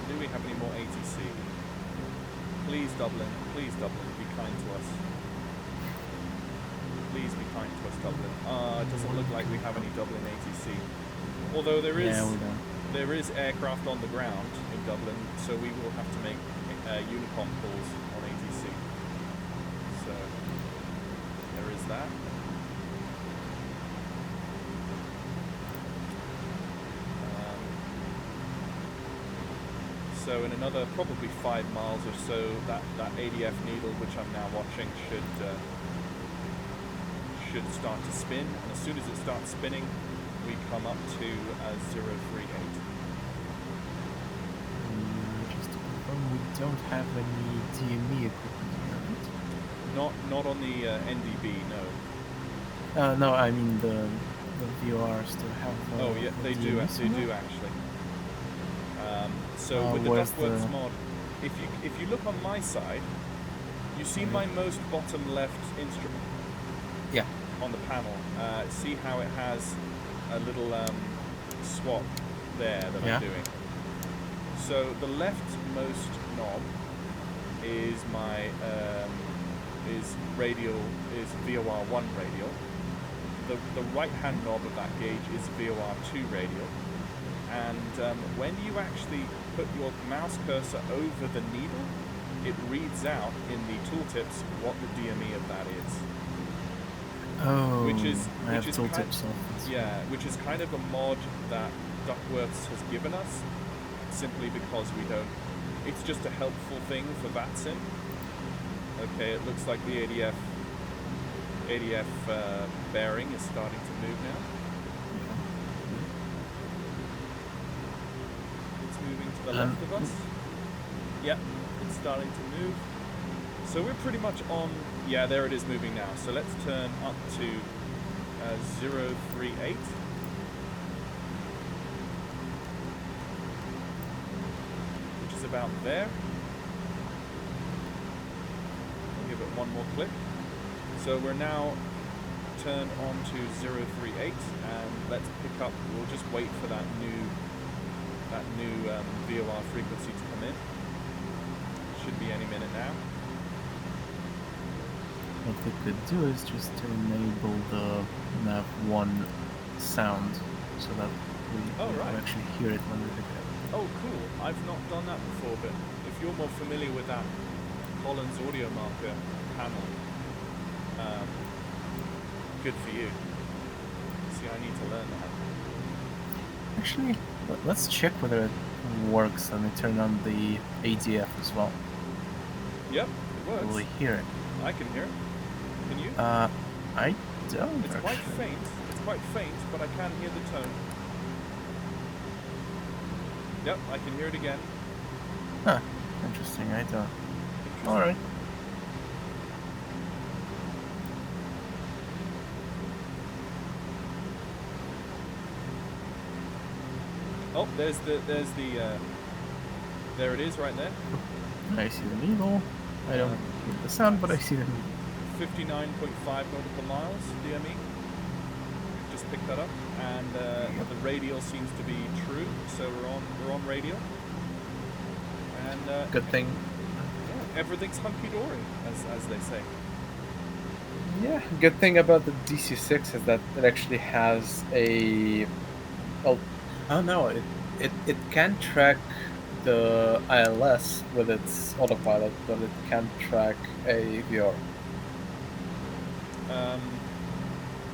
Do we have any more ATC? Please, Dublin, be kind to us. Please be kind to us, Dublin. It doesn't look like we have any Dublin ATC. Although there is aircraft on the ground in Dublin, so we will have to make Unicom calls on ATC. So there is that. So in another probably 5 miles or so, that ADF needle, which I'm now watching, should start to spin. And as soon as it starts spinning, we come up to 038. Just to confirm, we don't have any DME equipment here, right? Not on the NDB, no. No, I mean the VORs still have. Oh yeah, they do. They do actually. So with the Duckworths mod, if you look on my side, you see my most bottom left instrument. Yeah. On the panel, see how it has a little swap there that I'm doing. So the leftmost knob is my is VOR1 radial. The right hand knob of that gauge is VOR2 radial. And when you actually put your mouse cursor over the needle, it reads out in the tooltips what the DME of that is. Oh, which is tooltips off. Yeah, which is kind of a mod that Duckworths has given us, simply because we don't. It's just a helpful thing for VATSIM. Okay, it looks like the ADF bearing is starting to move now. Moving to the left of us. Yep, it's starting to move. So we're pretty much on. Yeah, there it is moving now. So let's turn up to 038. Which is about there. I'll give it one more click. So we're now turned on to 038, and let's pick up. We'll just wait for that new VOR frequency to come in. Should be any minute now. What we could do is just to enable the nav1 sound so that we actually hear it when we pick it up. Oh, cool. I've not done that before, but if you're more familiar with that Collins audio marker panel, good for you. See, I need to learn that. Actually, let's check whether it works. Let me turn on the ADF as well. Yep, it works. Will we hear it? I can hear it. Can you? I don't It's actually. quite faint. It's quite faint, but I can hear the tone. Yep, I can hear it again. Huh. Interesting, I don't. Interesting. Alright. Oh, there's the there it is right there. I see the needle. I don't hear the sound, but I see the needle. 59.5 nautical miles, DME. Just picked that up, and the radial seems to be true, so we're on radial. And Good thing. yeah, everything's hunky dory, as they say. Yeah, good thing about the DC-6 is that it actually has a. Well, oh no, it can track the ILS with its autopilot, but it can't track a VR.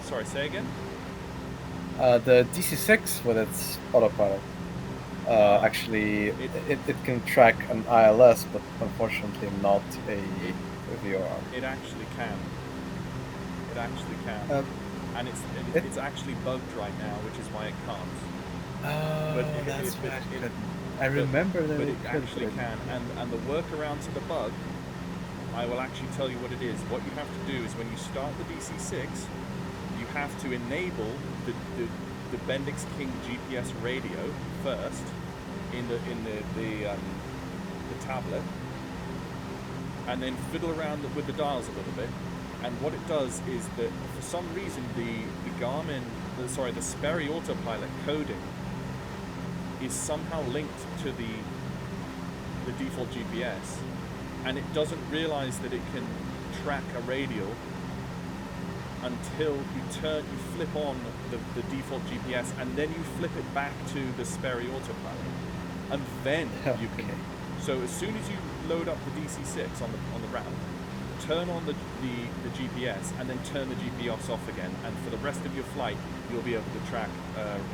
Sorry, say again. The DC-6 with its autopilot. Actually, it can track an ILS, but unfortunately not a VR. It actually can. It actually can. And it's actually bugged right now, which is why it can't. Oh, that's but right. it- I remember that But it it could, actually but- can. And the workaround to the bug, I will actually tell you what it is. What you have to do is when you start the DC-6, you have to enable the Bendix King GPS radio first in the tablet, and then fiddle around with the dials a little bit. And what it does is that for some reason the Sperry autopilot coding is somehow linked to the default GPS, and it doesn't realize that it can track a radial until you flip on the default GPS, and then you flip it back to the Sperry autopilot, and then you can. So as soon as you load up the DC-6 on the ramp, turn on the GPS, and then turn the GPS off again, and for the rest of your flight, you'll be able to track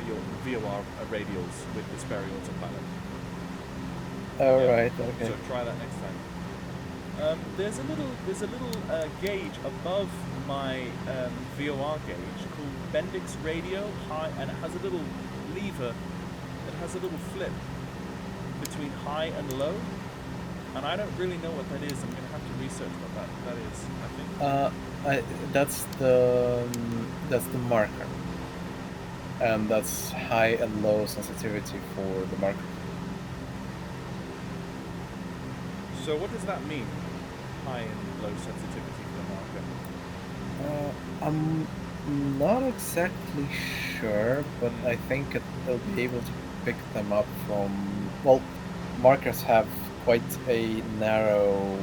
your VOR radials with the Sperry autopilot. Alright, okay. So try that next time. There's a little gauge above my VOR gauge called Bendix Radio High, and it has a little lever that has a little flip between high and low, and I don't really know what that is. I'm going to have to research what that is, I think. That's the marker, and that's high and low sensitivity for the marker. So what does that mean? High and low sensitivity for the marker? I'm not exactly sure, but I think it'll be able to pick them up from. Well, markers have quite a narrow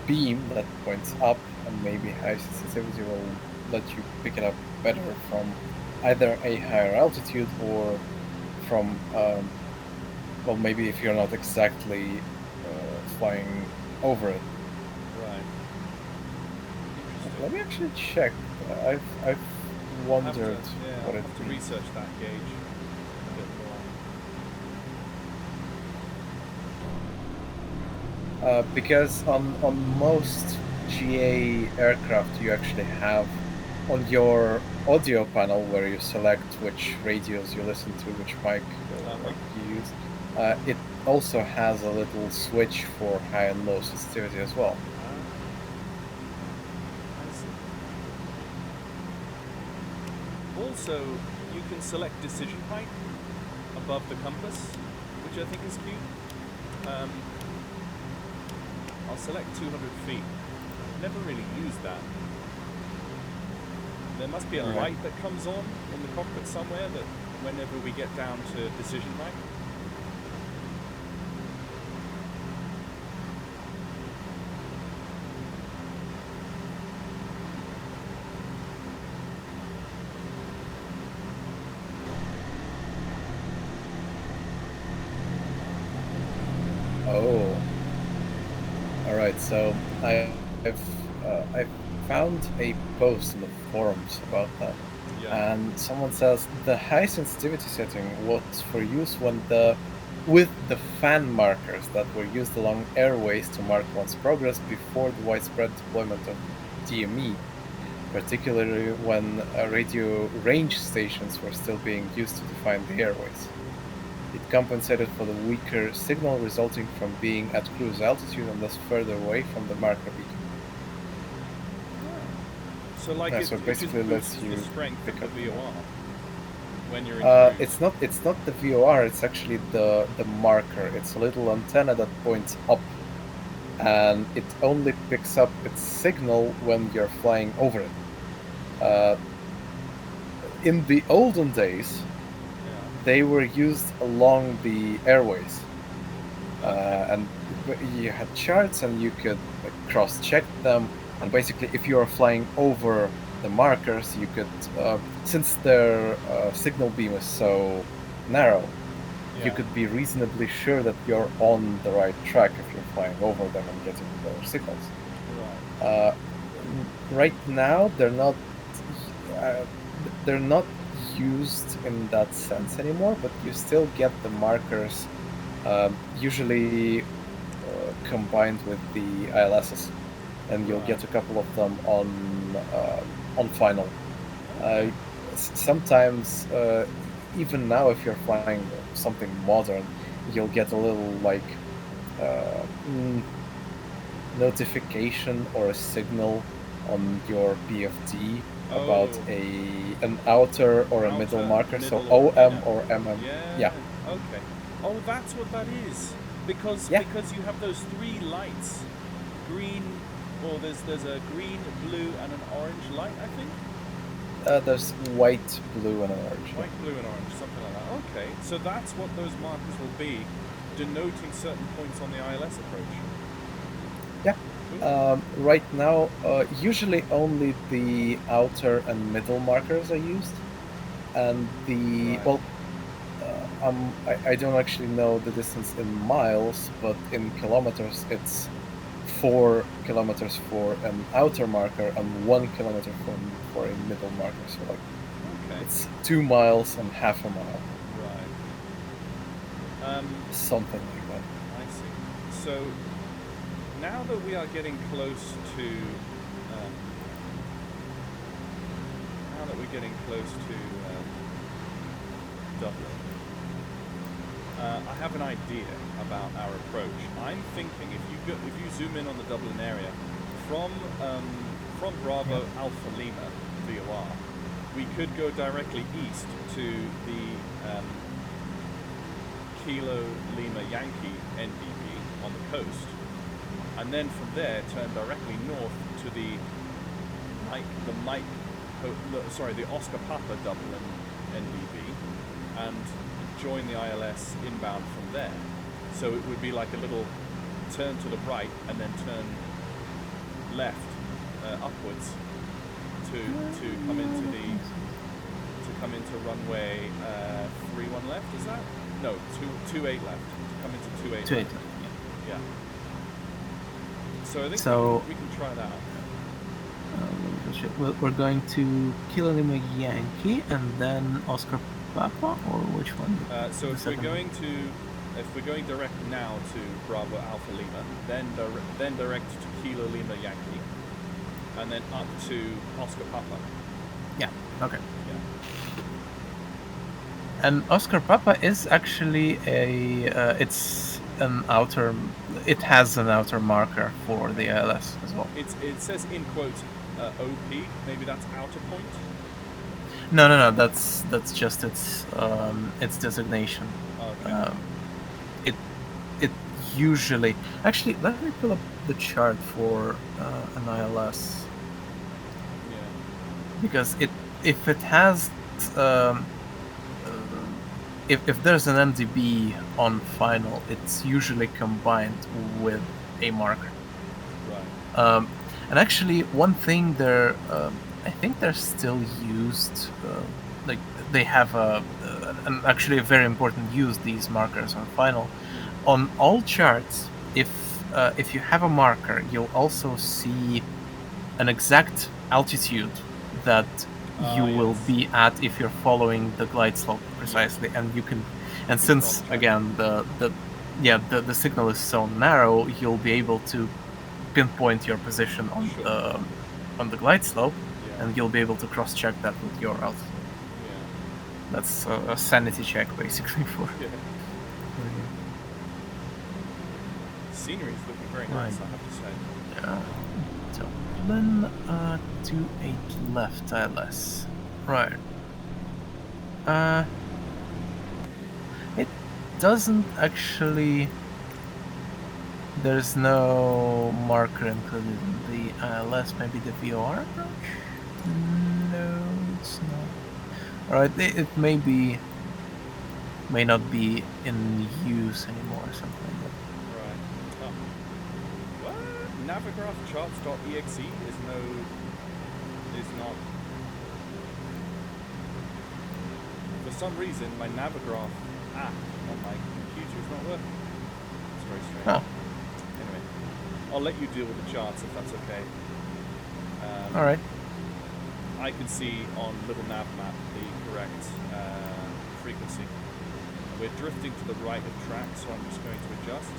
beam that points up, and maybe high sensitivity will let you pick it up better from either a higher altitude or from, well, maybe if you're not exactly flying over it. Right. Let me actually check. I've wondered I'll what it have to means. research that gauge a bit more. Because on most GA aircraft you actually have on your audio panel where you select which radios you listen to, which mic you use, it also has a little switch for high and low sensitivity as well. I see. Also, you can select decision height above the compass, which I think is cute. I'll select 200 feet. Never really used that. There must be a light that comes on in the cockpit somewhere that whenever we get down to decision height. All right, so I've found a post in the forums about that, Yeah. and someone says the high sensitivity setting was for use with the fan markers that were used along airways to mark one's progress before the widespread deployment of DME, particularly when radio range stations were still being used to define the airways. It compensated for the weaker signal resulting from being at cruise altitude and thus further away from the marker beacon. So like Yeah, it, so it just basically lets boosts you the strength pick of the up VOR when you're in cruise. it's not the VOR, it's actually the marker. It's a little antenna that points up, and it only picks up its signal when you're flying over it. In the olden days, they were used along the airways, and you had charts and you could cross-check them, and basically if you are flying over the markers, you could, since their signal beam is so narrow, you could be reasonably sure that you're on the right track if you're flying over them and getting their signals. Right now, they're not used in that sense anymore, but you still get the markers, usually combined with the ILSs, and you'll get a couple of them on final. Sometimes, even now, if you're flying something modern, you'll get a little notification or a signal on your PFD about an outer or a middle marker, so OM or MM. Yeah. Okay. Oh, that's what that is. Because you have those three lights, green. Well, there's a green, blue, and an orange light, I think. There's white, blue, and an orange. White, blue, and orange, something like that. Okay, so that's what those markers will be, denoting certain points on the ILS approach. Yeah. Cool. Right now, usually only the outer and middle markers are used, and I don't actually know the distance in miles, but in kilometers, it's 4 kilometers for an outer marker and 1 kilometer for a middle marker. So it's 2 miles and half a mile. Right. Something like that. I see. So now that we are getting close to, Dublin, I have an idea about our approach. I'm thinking if you zoom in on the Dublin area, from Bravo Alpha Lima VOR, we could go directly east to the Kilo Lima Yankee NDB on the coast, and then from there turn directly north to the Oscar Papa Dublin NDB, and join the ILS inbound from there. So it would be like a little turn to the right and then turn left upwards to come into runway 31 left. Is that? No, 28 left. To come into 28 left. Yeah. So I think we can try that. We're going to Kilo Lima Yankee and then Oscar Papa, or which one? So if we're going direct now to Bravo Alpha Lima, then direct to Kilo Lima Yankee, and then up to Oscar Papa. Yeah. Okay. Yeah. And Oscar Papa is actually it has an outer marker for the ILS as well. It says in quotes OP. Maybe that's outer point. No. That's just its designation. Okay. It usually actually, let me pull up the chart for an ILS. Yeah. Because if it has if there's an MDB on final, it's usually combined with a marker. Right. And actually, one thing I think they're still used. They have actually a very important use, these markers on final. On all charts, if if you have a marker, you'll also see an exact altitude that you will yes. be at if you're following the glide slope precisely, and you can. And since cross-check. again the signal is so narrow, you'll be able to pinpoint your position on Sure. the glide slope, Yeah. and you'll be able to cross-check that with your altitude. Yeah. That's a sanity check basically for. Yeah. Scenery is looking very nice, I have to say. Dublin, 28 left, ILS. Right. It doesn't actually. There's no marker included in the ILS. Maybe the VOR approach? No, it's not. Alright, it may not be in use anymore or something like that. Right. Oh. What? Navigraphcharts.exe is not. For some reason, my Navigraph app on my computer is not working. It's very strange. Oh. Anyway, I'll let you deal with the charts if that's okay. Alright. I can see on little nav map the correct frequency. We're drifting to the right of track, so I'm just going to adjust.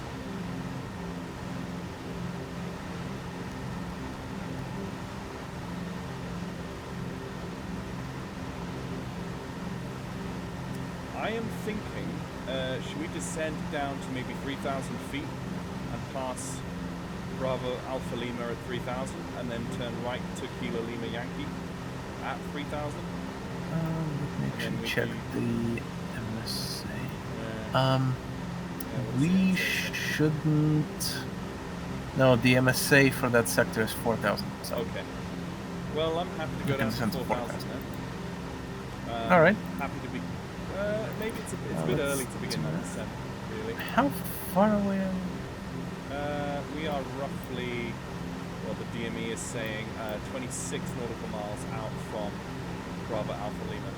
I am thinking, should we descend down to maybe 3,000 feet and pass Bravo Alpha Lima at 3,000 and then turn right to Kilo Lima Yankee at 3,000? Let me actually check the MSA. We shouldn't. No, the MSA for that sector is 4,000. So. Okay. Well, I'm happy to go down to 4,000 then. All right. Happy to be. Maybe it's a bit early to begin that descent, really. How far away are we? We are roughly, well, the DME is saying 26 nautical miles out from Bravo Alpha Lima.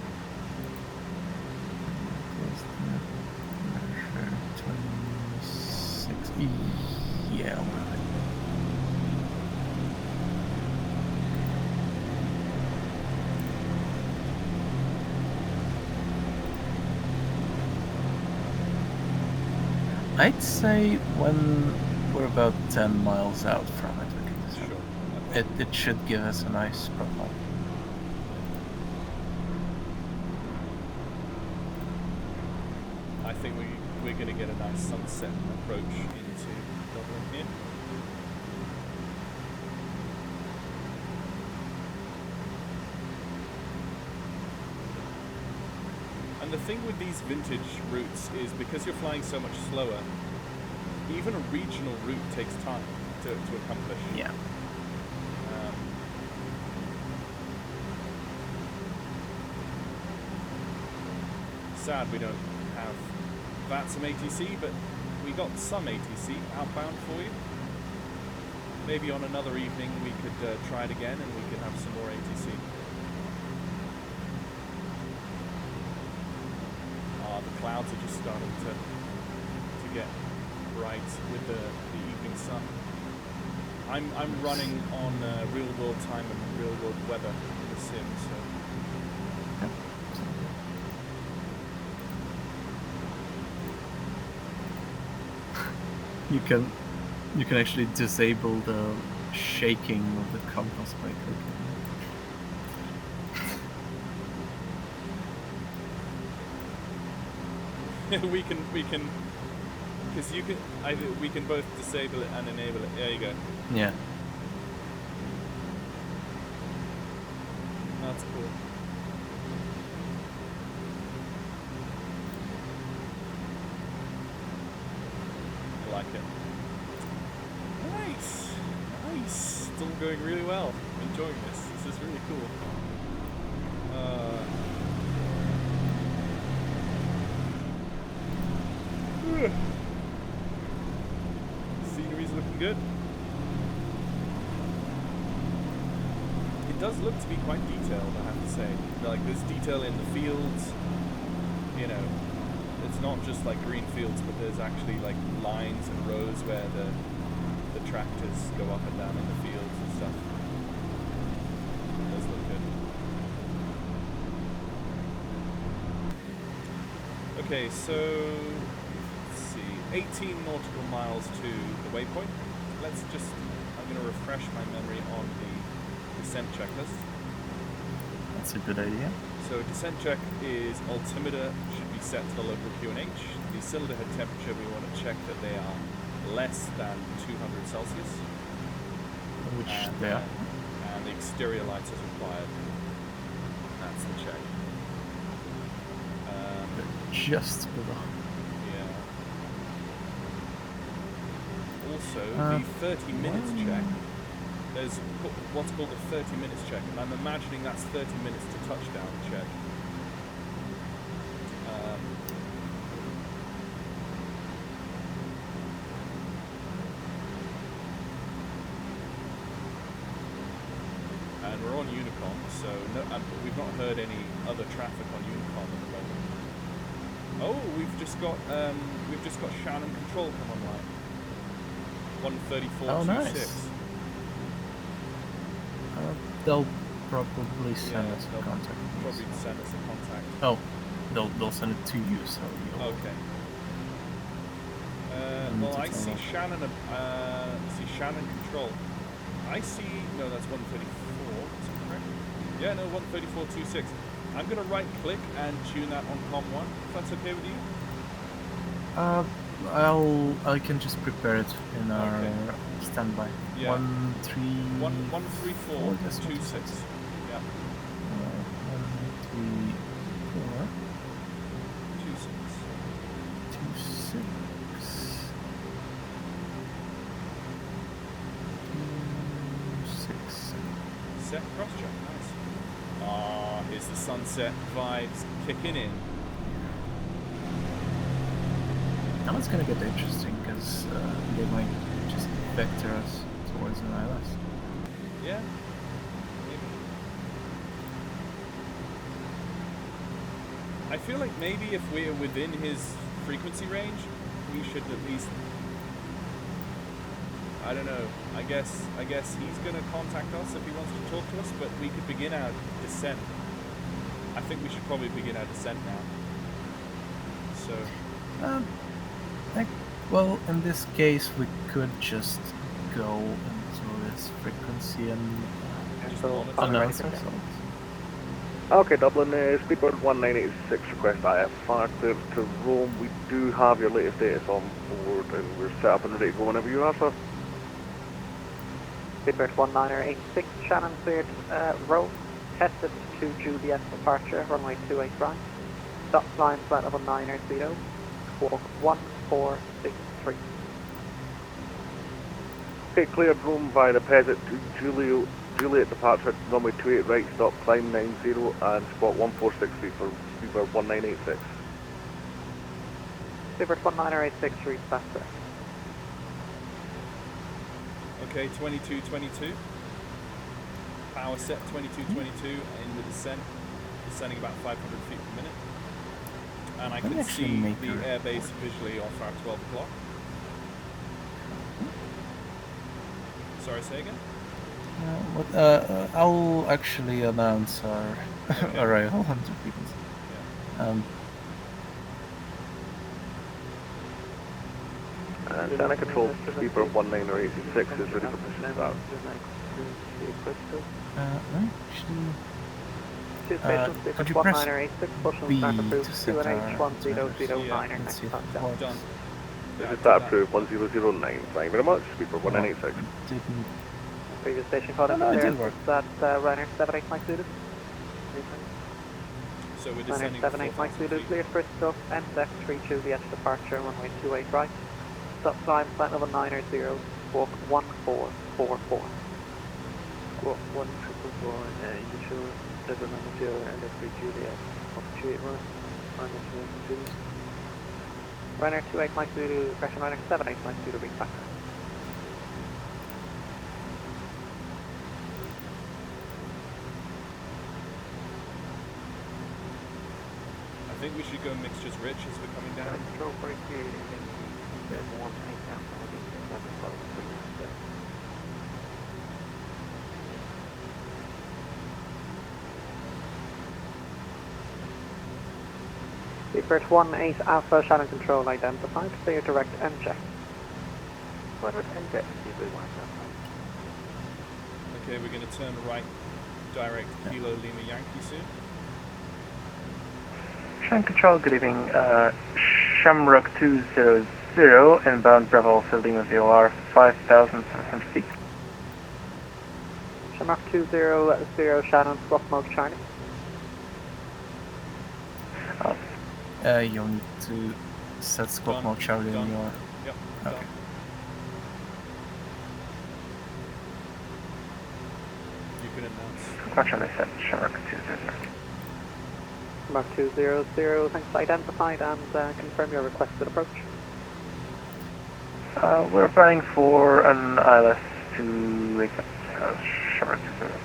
26. Yeah. I'd say when we're about 10 miles out from it, we can descend. Sure. It should give us a nice profile. I think we're going to get a nice sunset approach into Dublin here. And the thing with these vintage routes is because you're flying so much slower, even a regional route takes time to accomplish. Yeah. Sad we don't have VATSIM ATC, but we got some ATC outbound for you. Maybe on another evening we could try it again and we can have some more ATC. The clouds are just starting to get bright with the evening sun. I'm running on real world time and real world weather in the sim, so. You can actually disable the shaking of the compass by clicking. we can, because we can both disable it and enable it. There you go. Yeah. That's cool. I like it. Nice. Still going really well. I'm enjoying this. This is really cool. Scenery's looking good. It does look to be quite detailed, I have to say. Like, there's detail in the fields, you know, it's not just like green fields, but there's actually like lines and rows where the the tractors go up and down in the fields and stuff. It does look good. Okay, so let's see, 18 nautical miles to the waypoint. I'm going to refresh my memory on the descent checklist. That's a good idea. So descent check is altimeter should be set to the local QNH. The cylinder head temperature, we want to check that they are less than 200 Celsius. Which and, they are. And the exterior lights as required. That's the check. Just below. Yeah. Also, the 30 minutes check. There's what's called a 30 minutes check, and I'm imagining that's 30 minutes to touchdown check. And we're on Unicom, so we've not heard any other traffic on Unicom at the moment. Oh, we've just got Shannon Control come online. 134.26. Oh, nice. They'll probably send us a contact. Probably send us a contact. Oh, they'll send it to you, so you'll... Okay. Well, I see Shannon. See Shannon Control. I see. No, that's 134. Is that correct? Yeah, no, 134.26. I'm gonna right click and tune that on COM1. If that's okay with you. I can just prepare it in our standby. Yeah. 134.26. Yeah. 134.26. Set cross-check, nice. Ah, here's the sunset vibes kicking in. Now it's gonna get interesting because they might just vector us towards an ILS. Yeah. Maybe. I feel like maybe if we're within his frequency range, we should at least. I don't know. I guess he's gonna contact us if he wants to talk to us, but we could begin our descent. I think we should probably begin our descent now. So. Well, in this case, we could just go into this frequency and announce ourselves. Okay, Dublin, Speedbird 1986 request IFR clear to Rome. We do have your latest data on board and we're set up and ready to go whenever you are, sir. Speedbird 1986, Shannon cleared Rome, tested to Juliet departure, runway 28 right. Stop flying flight level 980, squawk 1463. Okay, cleared Rome via the Peasant to Juliet departure, runway 28 right, stop climb 90 and spot 1463 for Speedbird 1986. Speedbird 1986, reach faster. Okay, 2222. Power set 2222 in the descent, descending about 500 feet per minute. And I can see the airbase visually off our 12 o'clock. Sorry, say again? I'll actually announce our arrival onto frequency. Yeah. Shannon Control, Speedbird 1986 is ready for mission start. Could you press B to set our Done. This is start approved 1009. Thank you very much. Speedbird 1986. Didn't. Previous station code No, it did work. that Ryanair 78 Mike Zulu. So we're Ryanair descending 78 Mike Zulu, cleared for stop, MSFS 3 Juliet departure, runway 28 right. Stop climb, flight level 980, walk 1444. Squawk 1444, initial 790 and F3 Juliet, off 28 right, Ryanair 28 Zulu. Ryanair 28 Mike Zulu, correction Ryanair 78 Mike Zulu, reach factor. I think we should go mixtures rich as we're coming down. Control break here, and then one take out, Seabird 18 Alpha, Shannon Control identified. Clear direct NJ. What would NJ Seabird 1 Okay, we're going to turn right, direct Kilo Lima Yankee soon. Shannon Control, good evening. Shamrock 200, inbound Bravo Alpha Lima VOR, 5,700 feet. Shamrock 200, Shannon, Squawk Mode Charlie. You'll need to set squawk mode Charlie in your... Yep, okay. done. You can announce. Squawk Charlie set, Shamrock 200. Shamrock 200, thanks, identified, and confirm your requested approach. We're applying for an ILS to accept Shamrock 200.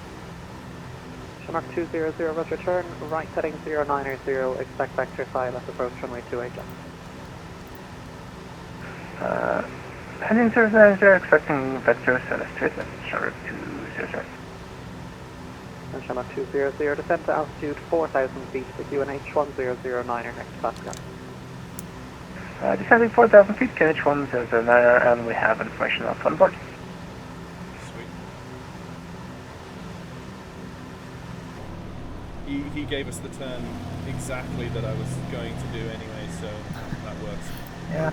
Shamrock 200, roger, turn, right heading 090, expect vector ILS approach runway 28 left. Heading 090, expecting vector ILS straight left, Shamrock 200. And Shamrock 200, descend to altitude 4,000 feet with UNH 1009 next Pascal. Descending 4,000 feet, QNH 1009, and we have information off on board. Sweet. He gave us the turn exactly that I was going to do anyway, so that works. Yeah.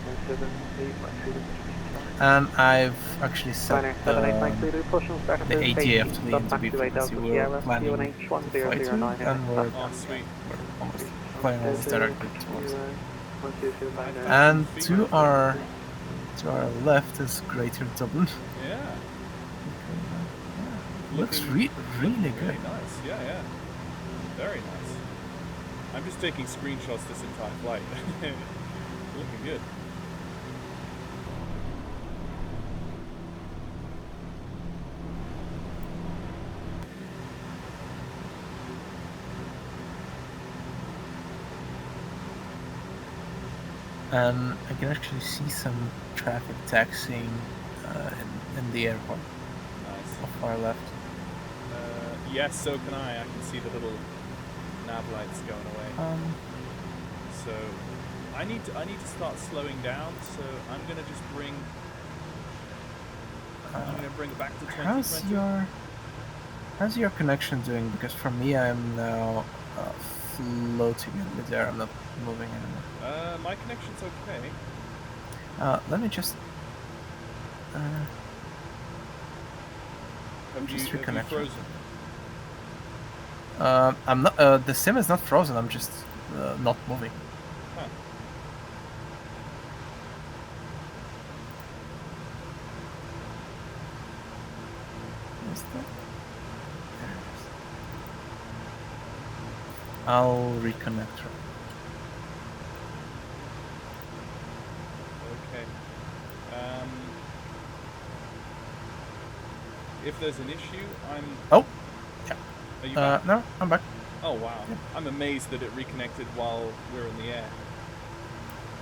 And I've actually set the ATF to the interview frequency. We're planning to fly to, and we're almost flying almost directly towards it. And to our left is Greater Dublin. Yeah. Looks really good. Really nice. Yeah. Very nice. I'm just taking screenshots this entire flight. Looking good. And I can actually see some traffic taxiing in the airport. Nice. How far left? Yes, so can I. I can see the little nav lights going away. So I need to start slowing down. So I'm gonna just bring. I'm gonna bring it back to 2020. How's your connection doing? Because for me, I'm now floating in midair. I'm not moving anymore. My connection's okay. Let me just. Have you reconnect. frozen? I'm not. The sim is not frozen. I'm just not moving. Huh. Is that? There it is. I'll reconnect her. Okay. If there's an issue, I'm. Oh. Are you back? No, I'm back. Oh wow! Yeah. I'm amazed that it reconnected while we're in the air.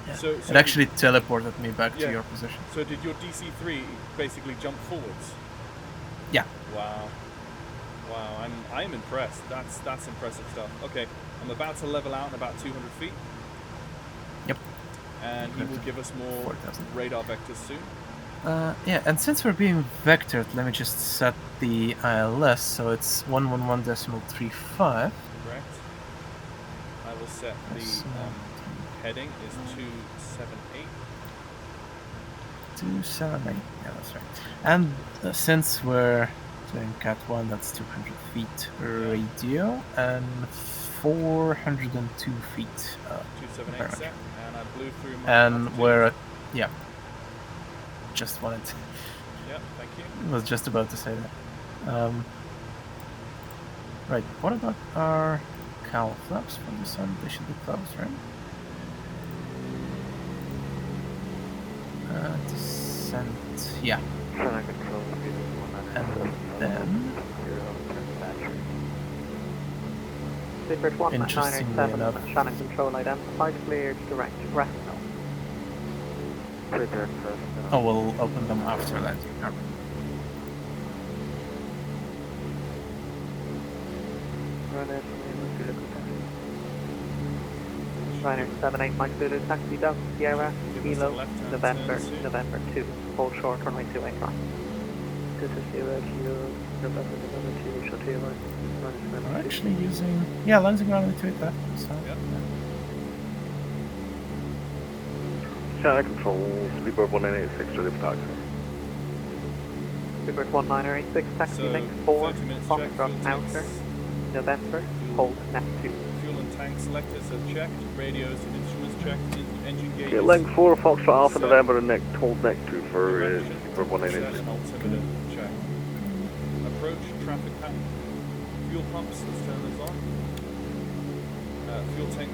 Yeah. So it actually teleported me back to your position. So did your DC-3 basically jump forwards? Yeah. Wow. I'm impressed. That's impressive stuff. Okay, I'm about to level out in about 200 feet. Yep. And he will give us more 4,000. radar vectors soon. Yeah, and since we're being vectored, let me just set the ILS so it's 111.35. Correct. I will set the heading is 278. 278, yeah, that's right. And since we're doing Cat 1, that's 200 feet radio and 402 feet. 278 set, and I blew through my and altitude. we're at, yeah. Just wanted to. Yeah, thank you. Was just about to say that. Right, what about our cowl flaps for the sun? They should be closed, right? Descent, yeah. And then, Seabird 197, interestingly enough, Shannon Control identified, cleared direct rest now. oh, we'll open them after landing. Alright. Liner 78 Mike Zulu, taxi down Sierra, Give us a Kilo, left-hand November, turn soon. November 2. Hold short, runway 28 right. This is Sierra Kilo, November 2, Shutdown, We're actually using, yeah, landing runway 28 left. So, Yep. Channel control, Speedbird 1986, ready for taxi. Speedbird 1986, taxi So, link 4, 30 minutes check, Foxtrot fuel outer, tanks, November, hold net 2. fuel and tank selectors are checked, radios and instruments checked, engine gauges. Okay, link 4, Foxtrot Alpha, Set. November, and next, hold next 2 for Direction, Speedbird 1986. set, altimeter check. Approach, traffic pattern. Fuel pumps, let's turn those on. Fuel tank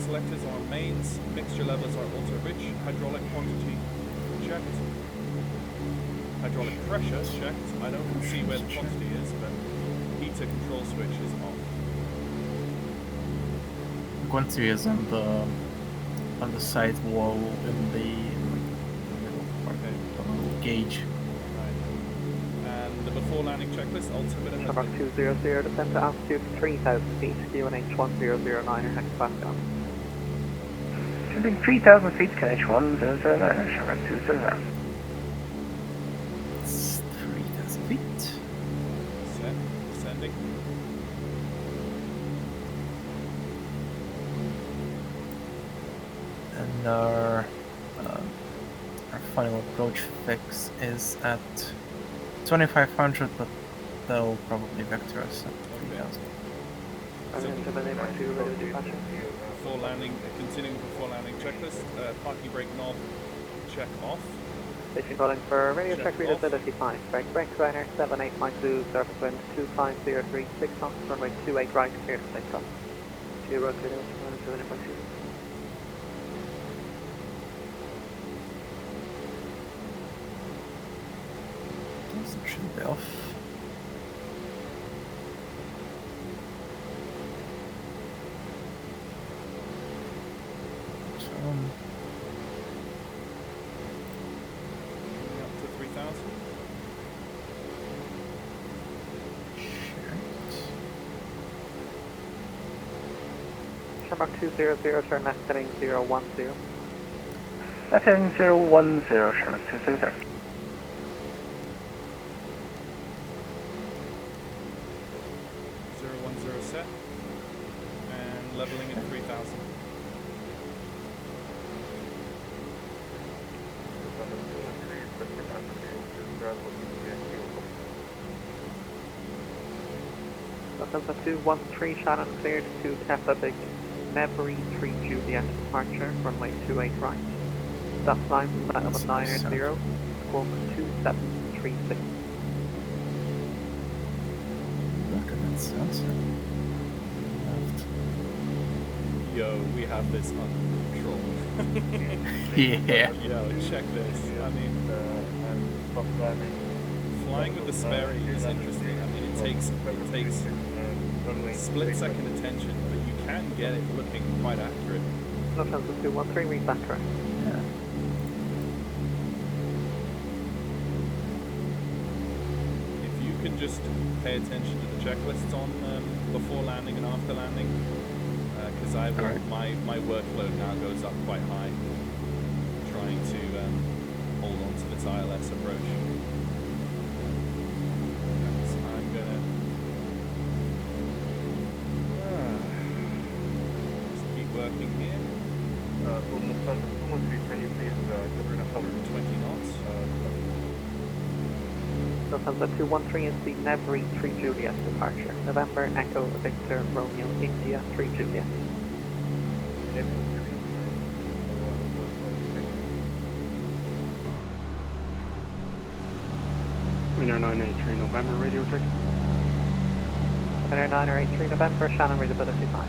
selectors are on mains. Mixture levels are ultra rich. Hydraulic quantity checked. Hydraulic pressure checked. I don't see where the quantity is, but heater control switch is off. Quantity is on the side wall in the middle part, Okay. the little gauge. Right. And the before landing checklist, altimeter has Shamrock been 200, descend to altitude 3,000 feet, QNH 1009 hectopascal. Descending 3,000 feet, KH 1009, Shamrock 200. It's 3,000 feet. set, descending. And our final approach fix is at 2,500, but they'll probably vector us at 3,000. And then 782, ready to departure. Before landing, continuing before landing checklist. Parking brake knob check off. Station calling for radio Check check off. readability 5. Brake Liner 78 Mike Zulu, surface wind 2503, 6 knots, runway 28 right, clear to take off. Sierra Kilo, 782. That should be off. Coming up to 3,000. Shamrock 200, turn left heading 010. Left heading 010, Shamrock 200. 010 set. And leveling at 3,000. Delta 213, Shannon cleared to Kappa Big Nevery 3 Juliet departure, runway 28 right. Stop line flight level 980, Cork 2736. Look at that sunset. Left. Yo, we have this under control. Yeah. Yo, check this. I mean, flying with the Sperry is interesting. I mean, it takes split-second attention, but you can get it looking quite accurate. Lufthansa 213, read back correct. Yeah. If you can just pay attention to the checklists on before landing and after landing, because I will, my workload now goes up quite high, trying to hold on to this ILS approach. So I'm gonna just keep working here. 120 knots. Lufthansa 213 is the Nevery 3 Juliet departure. November Echo Victor Romeo India 3 Juliet. Winner 983 November radio check. Winner 983 November, Shannon readability 5.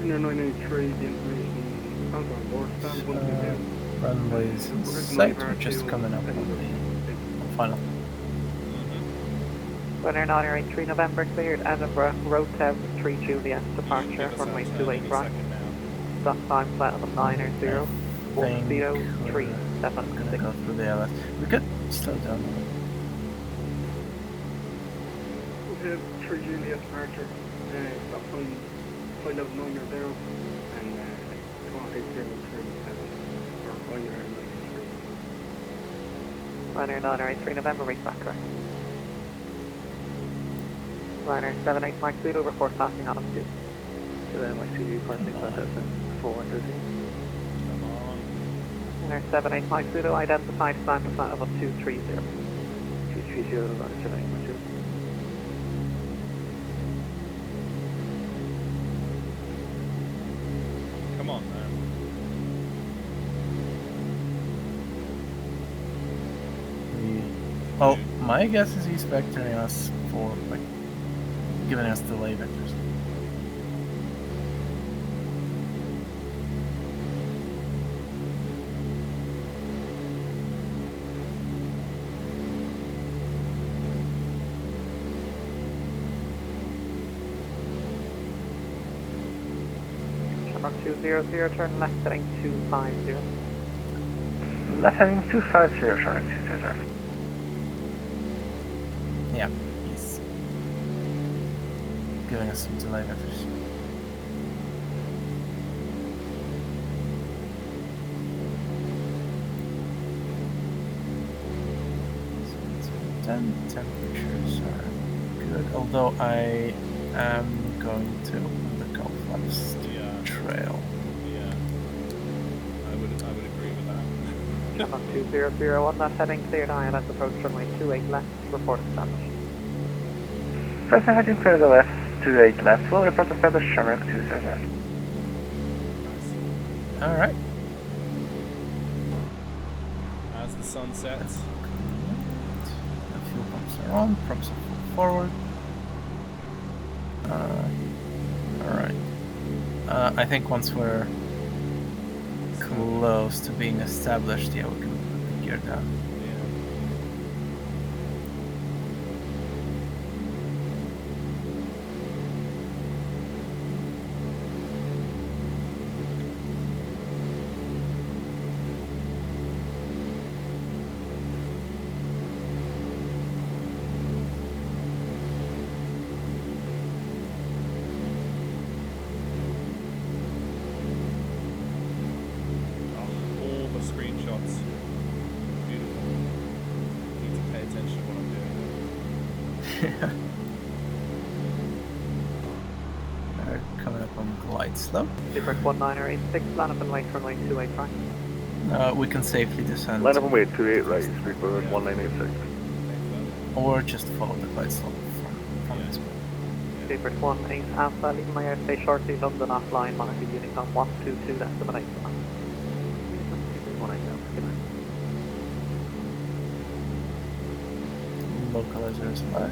Winner 983, the information comes on board. Stand 1 2 Runways in sight, we're just coming up on the final. Winner 983 November cleared Edinburgh, Road 3 Juliet departure, Give us runway a 28 any right. second now. Stop time flight level 980, Think speedo we're 3 gonna 7 6. go through the LS. We could slow down a 3 Juliet departure. Stop sign, find out 9 you're there, and come on, 807, or on your Liner 983 November, reach back correct. Liner 78 Mike Zulu, report passing on 2. To them, I see you passing that at 413. Come on. Liner 78 Mike Zulu, identified climb to flight level 230. 230, Liner 78 Mike Zulu. Come on, man. Well, my guess is he's vectoring us for, like, giving us delay vectors. Shamrock 200, turn left heading 250. Left heading 250, Shamrock 200. Yeah, he's giving us some delay vectors. Temperatures are good, although I am going to undergo flaps trail. Yeah. I would agree with that. Shamrock 2001, left heading cleared ILS approach runway 28 left, report established. Present heading clear to the left, 28 left, will report established, Shamrock 200. Alright. As the sun sets. The fuel pumps are on, props are forward. Alright. I think once we're close to being established, yeah, we can put the gear down. Screenshots. Beautiful. Need to pay attention to what I'm doing. They're coming up on glide slope. Super 1986, line up and wait for runway 28 right. We can safely descend. Line up and wait 28 right, Speedbird 1986. Or just follow the glide slope from this way. Super 18 Alpha, leaving my airspace shortly, London offline, monitor unit on 122, that's the 8. Localizer is live.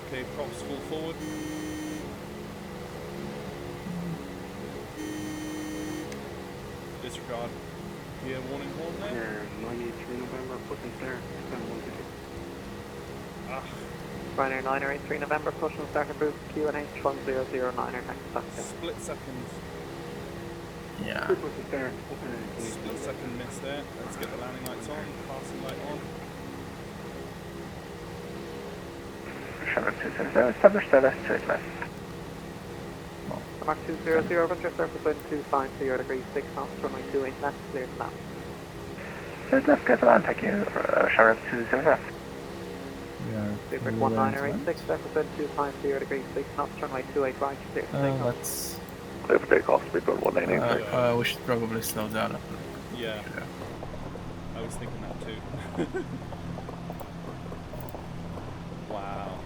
Okay, props full forward. Disregard gear warning horn there. 93 November, pushing there, stand 1 Ryanair 983 November, push and start approved, QNH 1009er, next stop. Split seconds. Yeah. Split second miss there. Let's get the landing lights on, passing light on. Shamrock 200, established status, 2 left. Mark 200, runner surface wind 250 degrees 6 knots, runway 28 left, clear to land. 2 left, get on, thank you, Shamrock 200. Super 1986, surface wind 250 degrees 6 knots, runway 28 right, clear to take off. Let's... Clear for takeoff, Speedbird 1986. we should probably slow down. Yeah. I was thinking that too. Wow.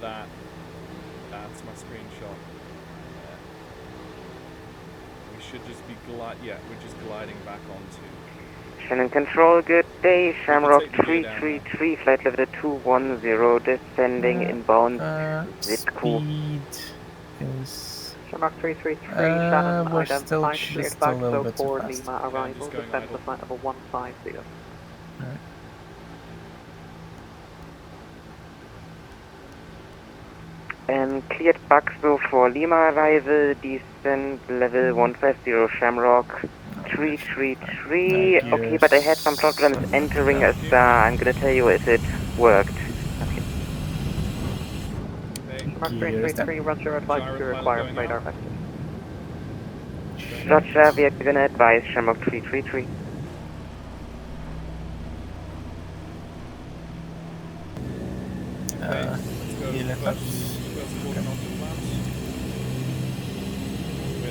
That's my screenshot. Yeah. We should just be we're just gliding back onto. Shannon Control, good day. Shamrock 333, flight level 210, descending inbound. Zitco. Is... Shamrock 333, Shannon, we're identified, still cleared just back, a little so bit too 4 fast. Lima arrival, descend to flight level 150. Alright. Cleared Bucksville for Lima arrival, descent level 150 Shamrock 333. Okay, but I had some problems entering a star. I'm gonna tell you if it worked. Okay. Shamrock 333, Roger, advise to require radar vector. Roger, we are gonna advise Shamrock 333. We're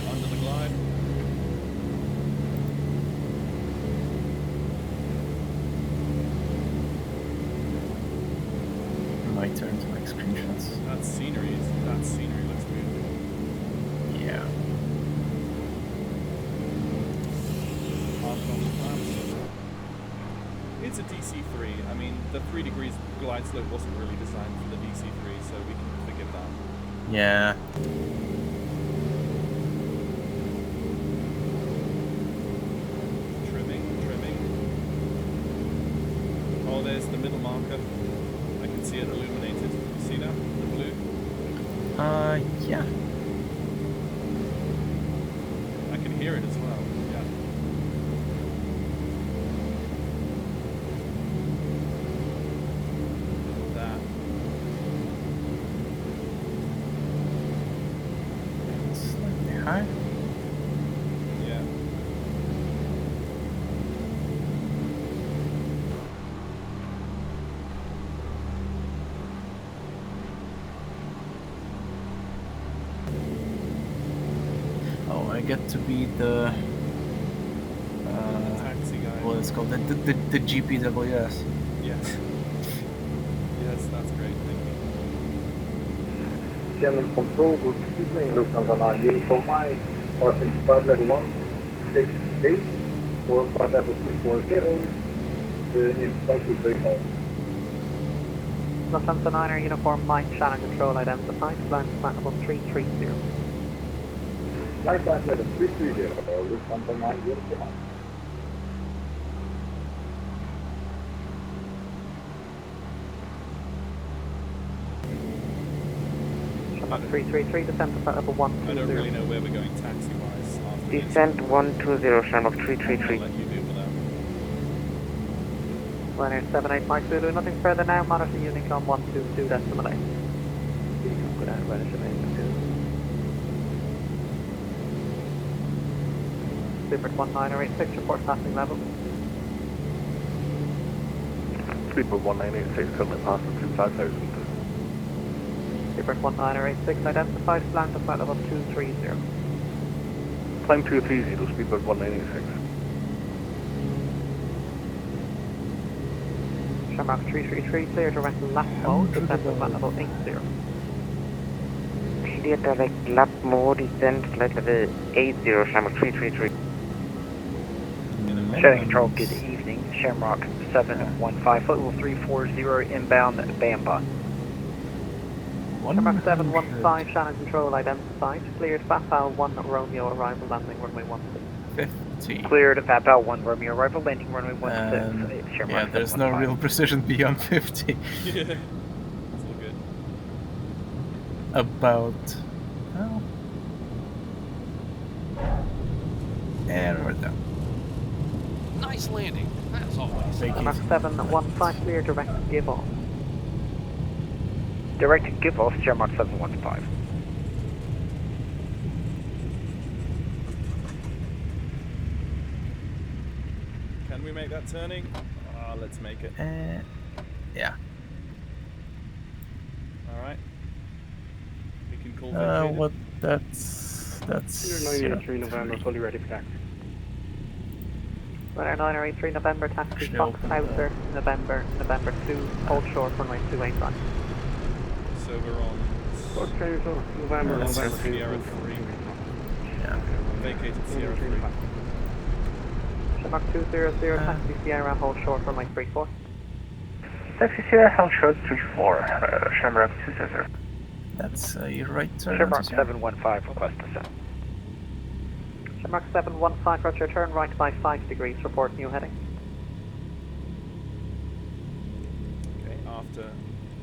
under the glide. My turn to make screenshots. That scenery looks beautiful. Yeah. It's a DC-3. I mean, the 3 degrees glide slope wasn't really designed for the DC-3, so we can forgive that. Yeah. Trimming. Oh, there's the middle marker. I can see it illuminated. You see that? The blue? Yeah. I can hear it as well. Yeah. That. Slightly high. Yeah. Oh, I get to be the Taxi guy. what is it called? The GPWS. Yes. Yes, that's great. Thank you. Channel control, good evening, Lufthansa 9, uniform I, passing flight level 168, or flight level 240, in flight to take off. Lufthansa 9 uniform Mike, channel control identified, flight level 330. Flight level 330, Lufthansa 9, uniform I. Shamrock 333, descent to flight level 120. I don't really know where we're going taxi-wise. after this. Descent 120 Shamrock I'll 333. let you do for that. Liner 78 Mike Zulu, nothing further now, monitor Unicom 122 decimal 8. Unicom go down, British American 2. Sleeper 1986, report passing level. Sleeper 1986, currently passing through 5,000. Sleeper 1986, identified, flying to flight level 230. Climb 230, Sleeper 1986. Shamrock 333, clear direct lap mode, descent to flight level 80. Clear direct lap mode, descent flight level 80 Shamrock 333. Shedding control, good evening. Shamrock 715, flight level 340, inbound Bamba. Shamrock 715, Shannon control identified, cleared Vapal 1 Romeo arrival landing runway 16. 50. Cleared Vapal 1 Romeo arrival landing runway 16. Shamrock Yeah, there's no 715. real precision beyond 50. Yeah. It's all good. About. Well. And we're down. Nice landing. That's always. Shamrock 715, clear direct give off. Direct give off, Shamrock 715. Can we make that turning? Ah, let's make it. Yeah. Alright. We can call What? That's. You're 983 November, fully ready for taxi. Runner 983 November, taxi Actually, Fox open Outer, November 2, hold short, runway 28 right. So we're on Okay, so November, Let's November go 2. Sierra 3. Yeah. Vacated Sierra 3. Shamrock 200, taxi Sierra, hold short, runway 34. Taxi Sierra, hold short 34, Shamrock 200. That's a right turn. Shamrock 715, request descent. Shamrock 715, roger, turn right by 5 degrees, report new heading. Okay, after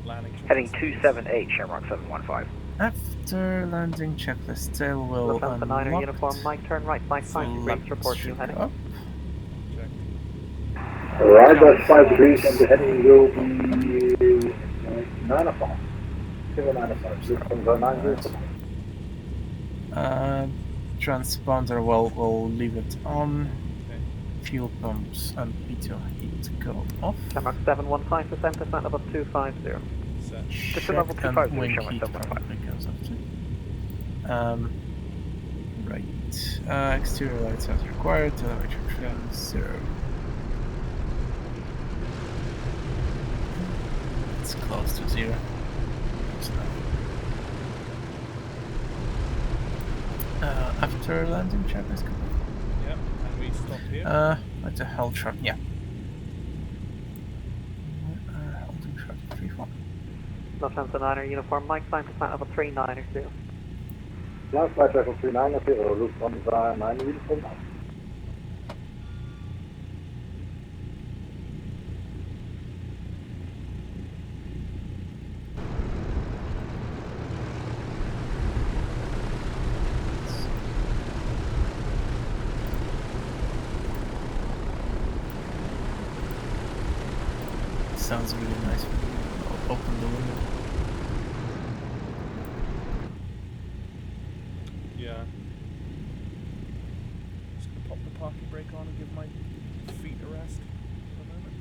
landing. Heading 278, Shamrock 715. After landing checklist, tail will Lufthansa 9er unlock. uniform, Mike, turn right by 5 degrees, report you heading. Up. Alright, that's 5 degrees and the heading will be 9 o'clock. 9 o'clock. Lufthansa 9 Transponder will leave it on. Fuel pumps and PTO heat go off. Shamrock 715, descent level 250. Check level and 250, wing Shamrock heat 715. goes off too. Right. Exterior lights as required. Telemetry trim 0. It's close to 0. After landing check is complete. Yep, and we stop here. At the hell truck, yeah. Holding truck 3-4. Lufthansa 9er uniform, Mike, climb to flight level 390. Last flight level 390, Lufthansa 9 uniform. Sounds really nice. I'll open the window. Yeah. Just gonna pop the parking brake on and give my feet a rest for a moment.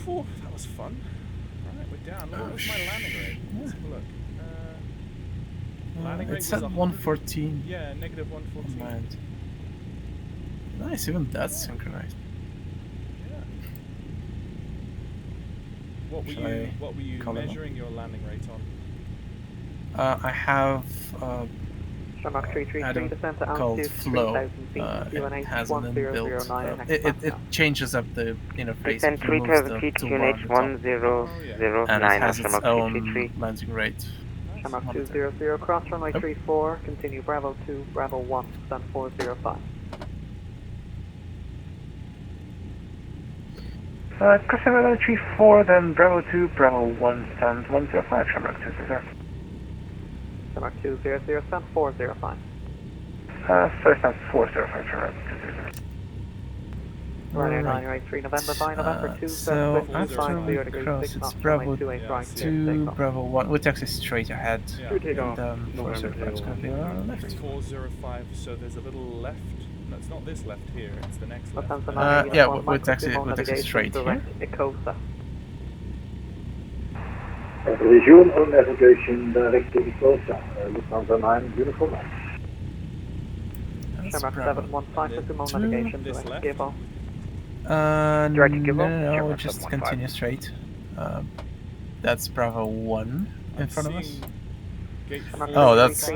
Phew, that was fun. Alright, we're down. What was my landing rate? Let's have a look. Landing rate It's was at 114. Yeah, negative 114. Combined. Nice, even that's synchronized. What were you measuring your landing rate on? I have Shamrock 333, descent to called altitude flow. 3,000 feet, It has an inbuilt. 1009 It changes up the interface. Descent If you move 3,000 the feet, toolbar QNH on the top. 1009 And it has its Shamrock own 333. landing rate. Shamrock 200, cross runway 34, continue Bravo 2, Bravo 1, descent 405. Crossing runway 34, then Bravo 2, Bravo 1, stand 105, Shamrock 200. Shamrock 200, stand 405. Sorry, stand 405, Shamrock 200. Ryanair 983 November by November 2, so after we cross, it's Bravo 2, Bravo 1. We taxi straight ahead. Yeah. And 405 is going to be our left. 405, so there's a little left. No, it's not this left here, it's the next left. Yeah, we taxi straight here. Icosa. Resume on navigation directing Icosa, Lufthansa 9 uniform. Shamrock 715, resume on navigation direct give off. No, just continue straight. That's Bravo 1 in front of us. Oh, that's an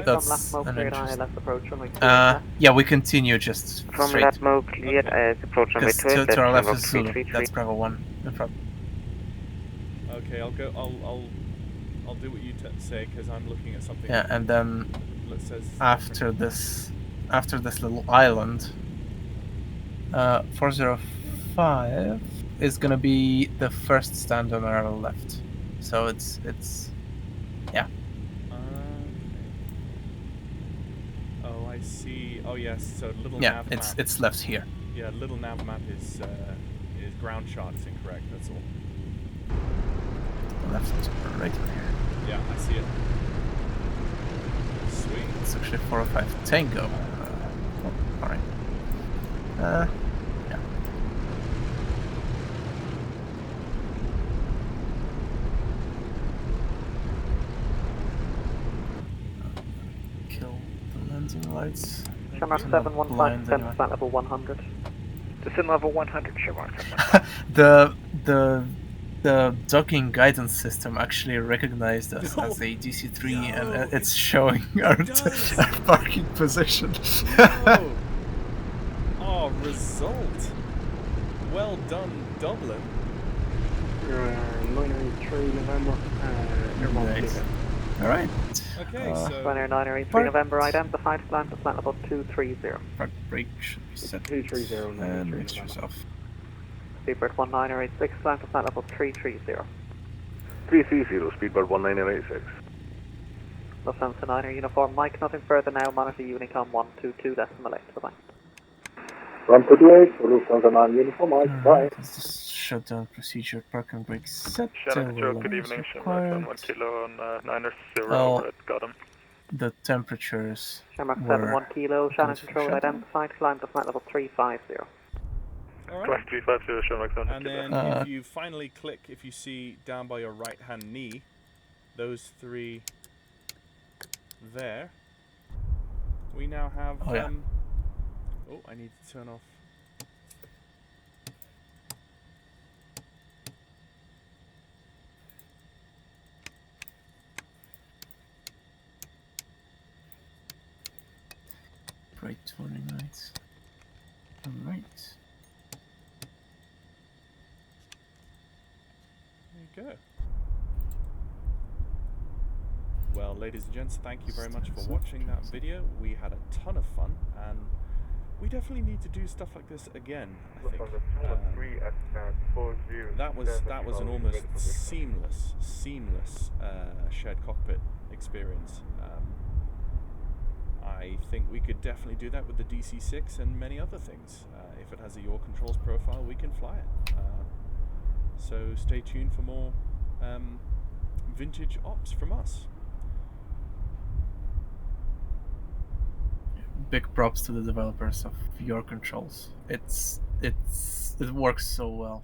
interesting. Yeah, we continue just From straight. Latmo cleared as approach runway 12. To our left is Zulu. That's Bravo 1 in front. Okay, I'll go. I'll do what you say because I'm looking at something. Yeah, and then that says after this little island, 405 is gonna be the first stand on our left. So it's yeah. Oh, I see. Oh yes, so little yeah, nav map. it's left here. Yeah, little nav map is ground shot is incorrect. That's all. Left right here. Yeah, I see it. Sweet. It's actually 405 Tango. All right. Yeah. Kill the landing lights. Shamrock 715, descent flight level 100. Descent level 100, Shamrock. The docking guidance system actually recognized us as a DC-3 and it's showing our parking position. No. Oh, result. Well done, Dublin. 983 November. Nice. Alright. Okay, so... Ryanair 983 November, identified, climb to flight level 230. Park brake should be set. 230, And mixtures off. Speedbird 1986, climb to flight level 330. 330, Speedbird 1986. Lufthansa 9er uniform Mike, nothing further now, monitor Unicom 122.8, bye-bye. 128, Lufthansa 9 uniform, Mike, bye. This is shutdown procedure, park and brake set. Shannon Control, Level good 11 is evening. Shamrock required. 1 kilo on Niners 0, Well, red, got him. The temperatures Shamrock 7 were 1 kilo, Shannon good for Control shutdown. identified, climb to flight level 350. All right. Class 350, Shamrock 7 And kilo. then if you finally click, if you see down by your right hand knee, those three there, we now have, Oh, yeah. oh, I need to turn off. Bright 29th. Alright. There you go. Well, ladies and gents, thank you very much for watching that video. We had a ton of fun, and we definitely need to do stuff like this again, I think. That was an almost seamless shared cockpit experience. I think we could definitely do that with the DC-6 and many other things. If it has a yaw controls profile, we can fly it. So stay tuned for more vintage ops from us. Big props to the developers of your controls. It works so well.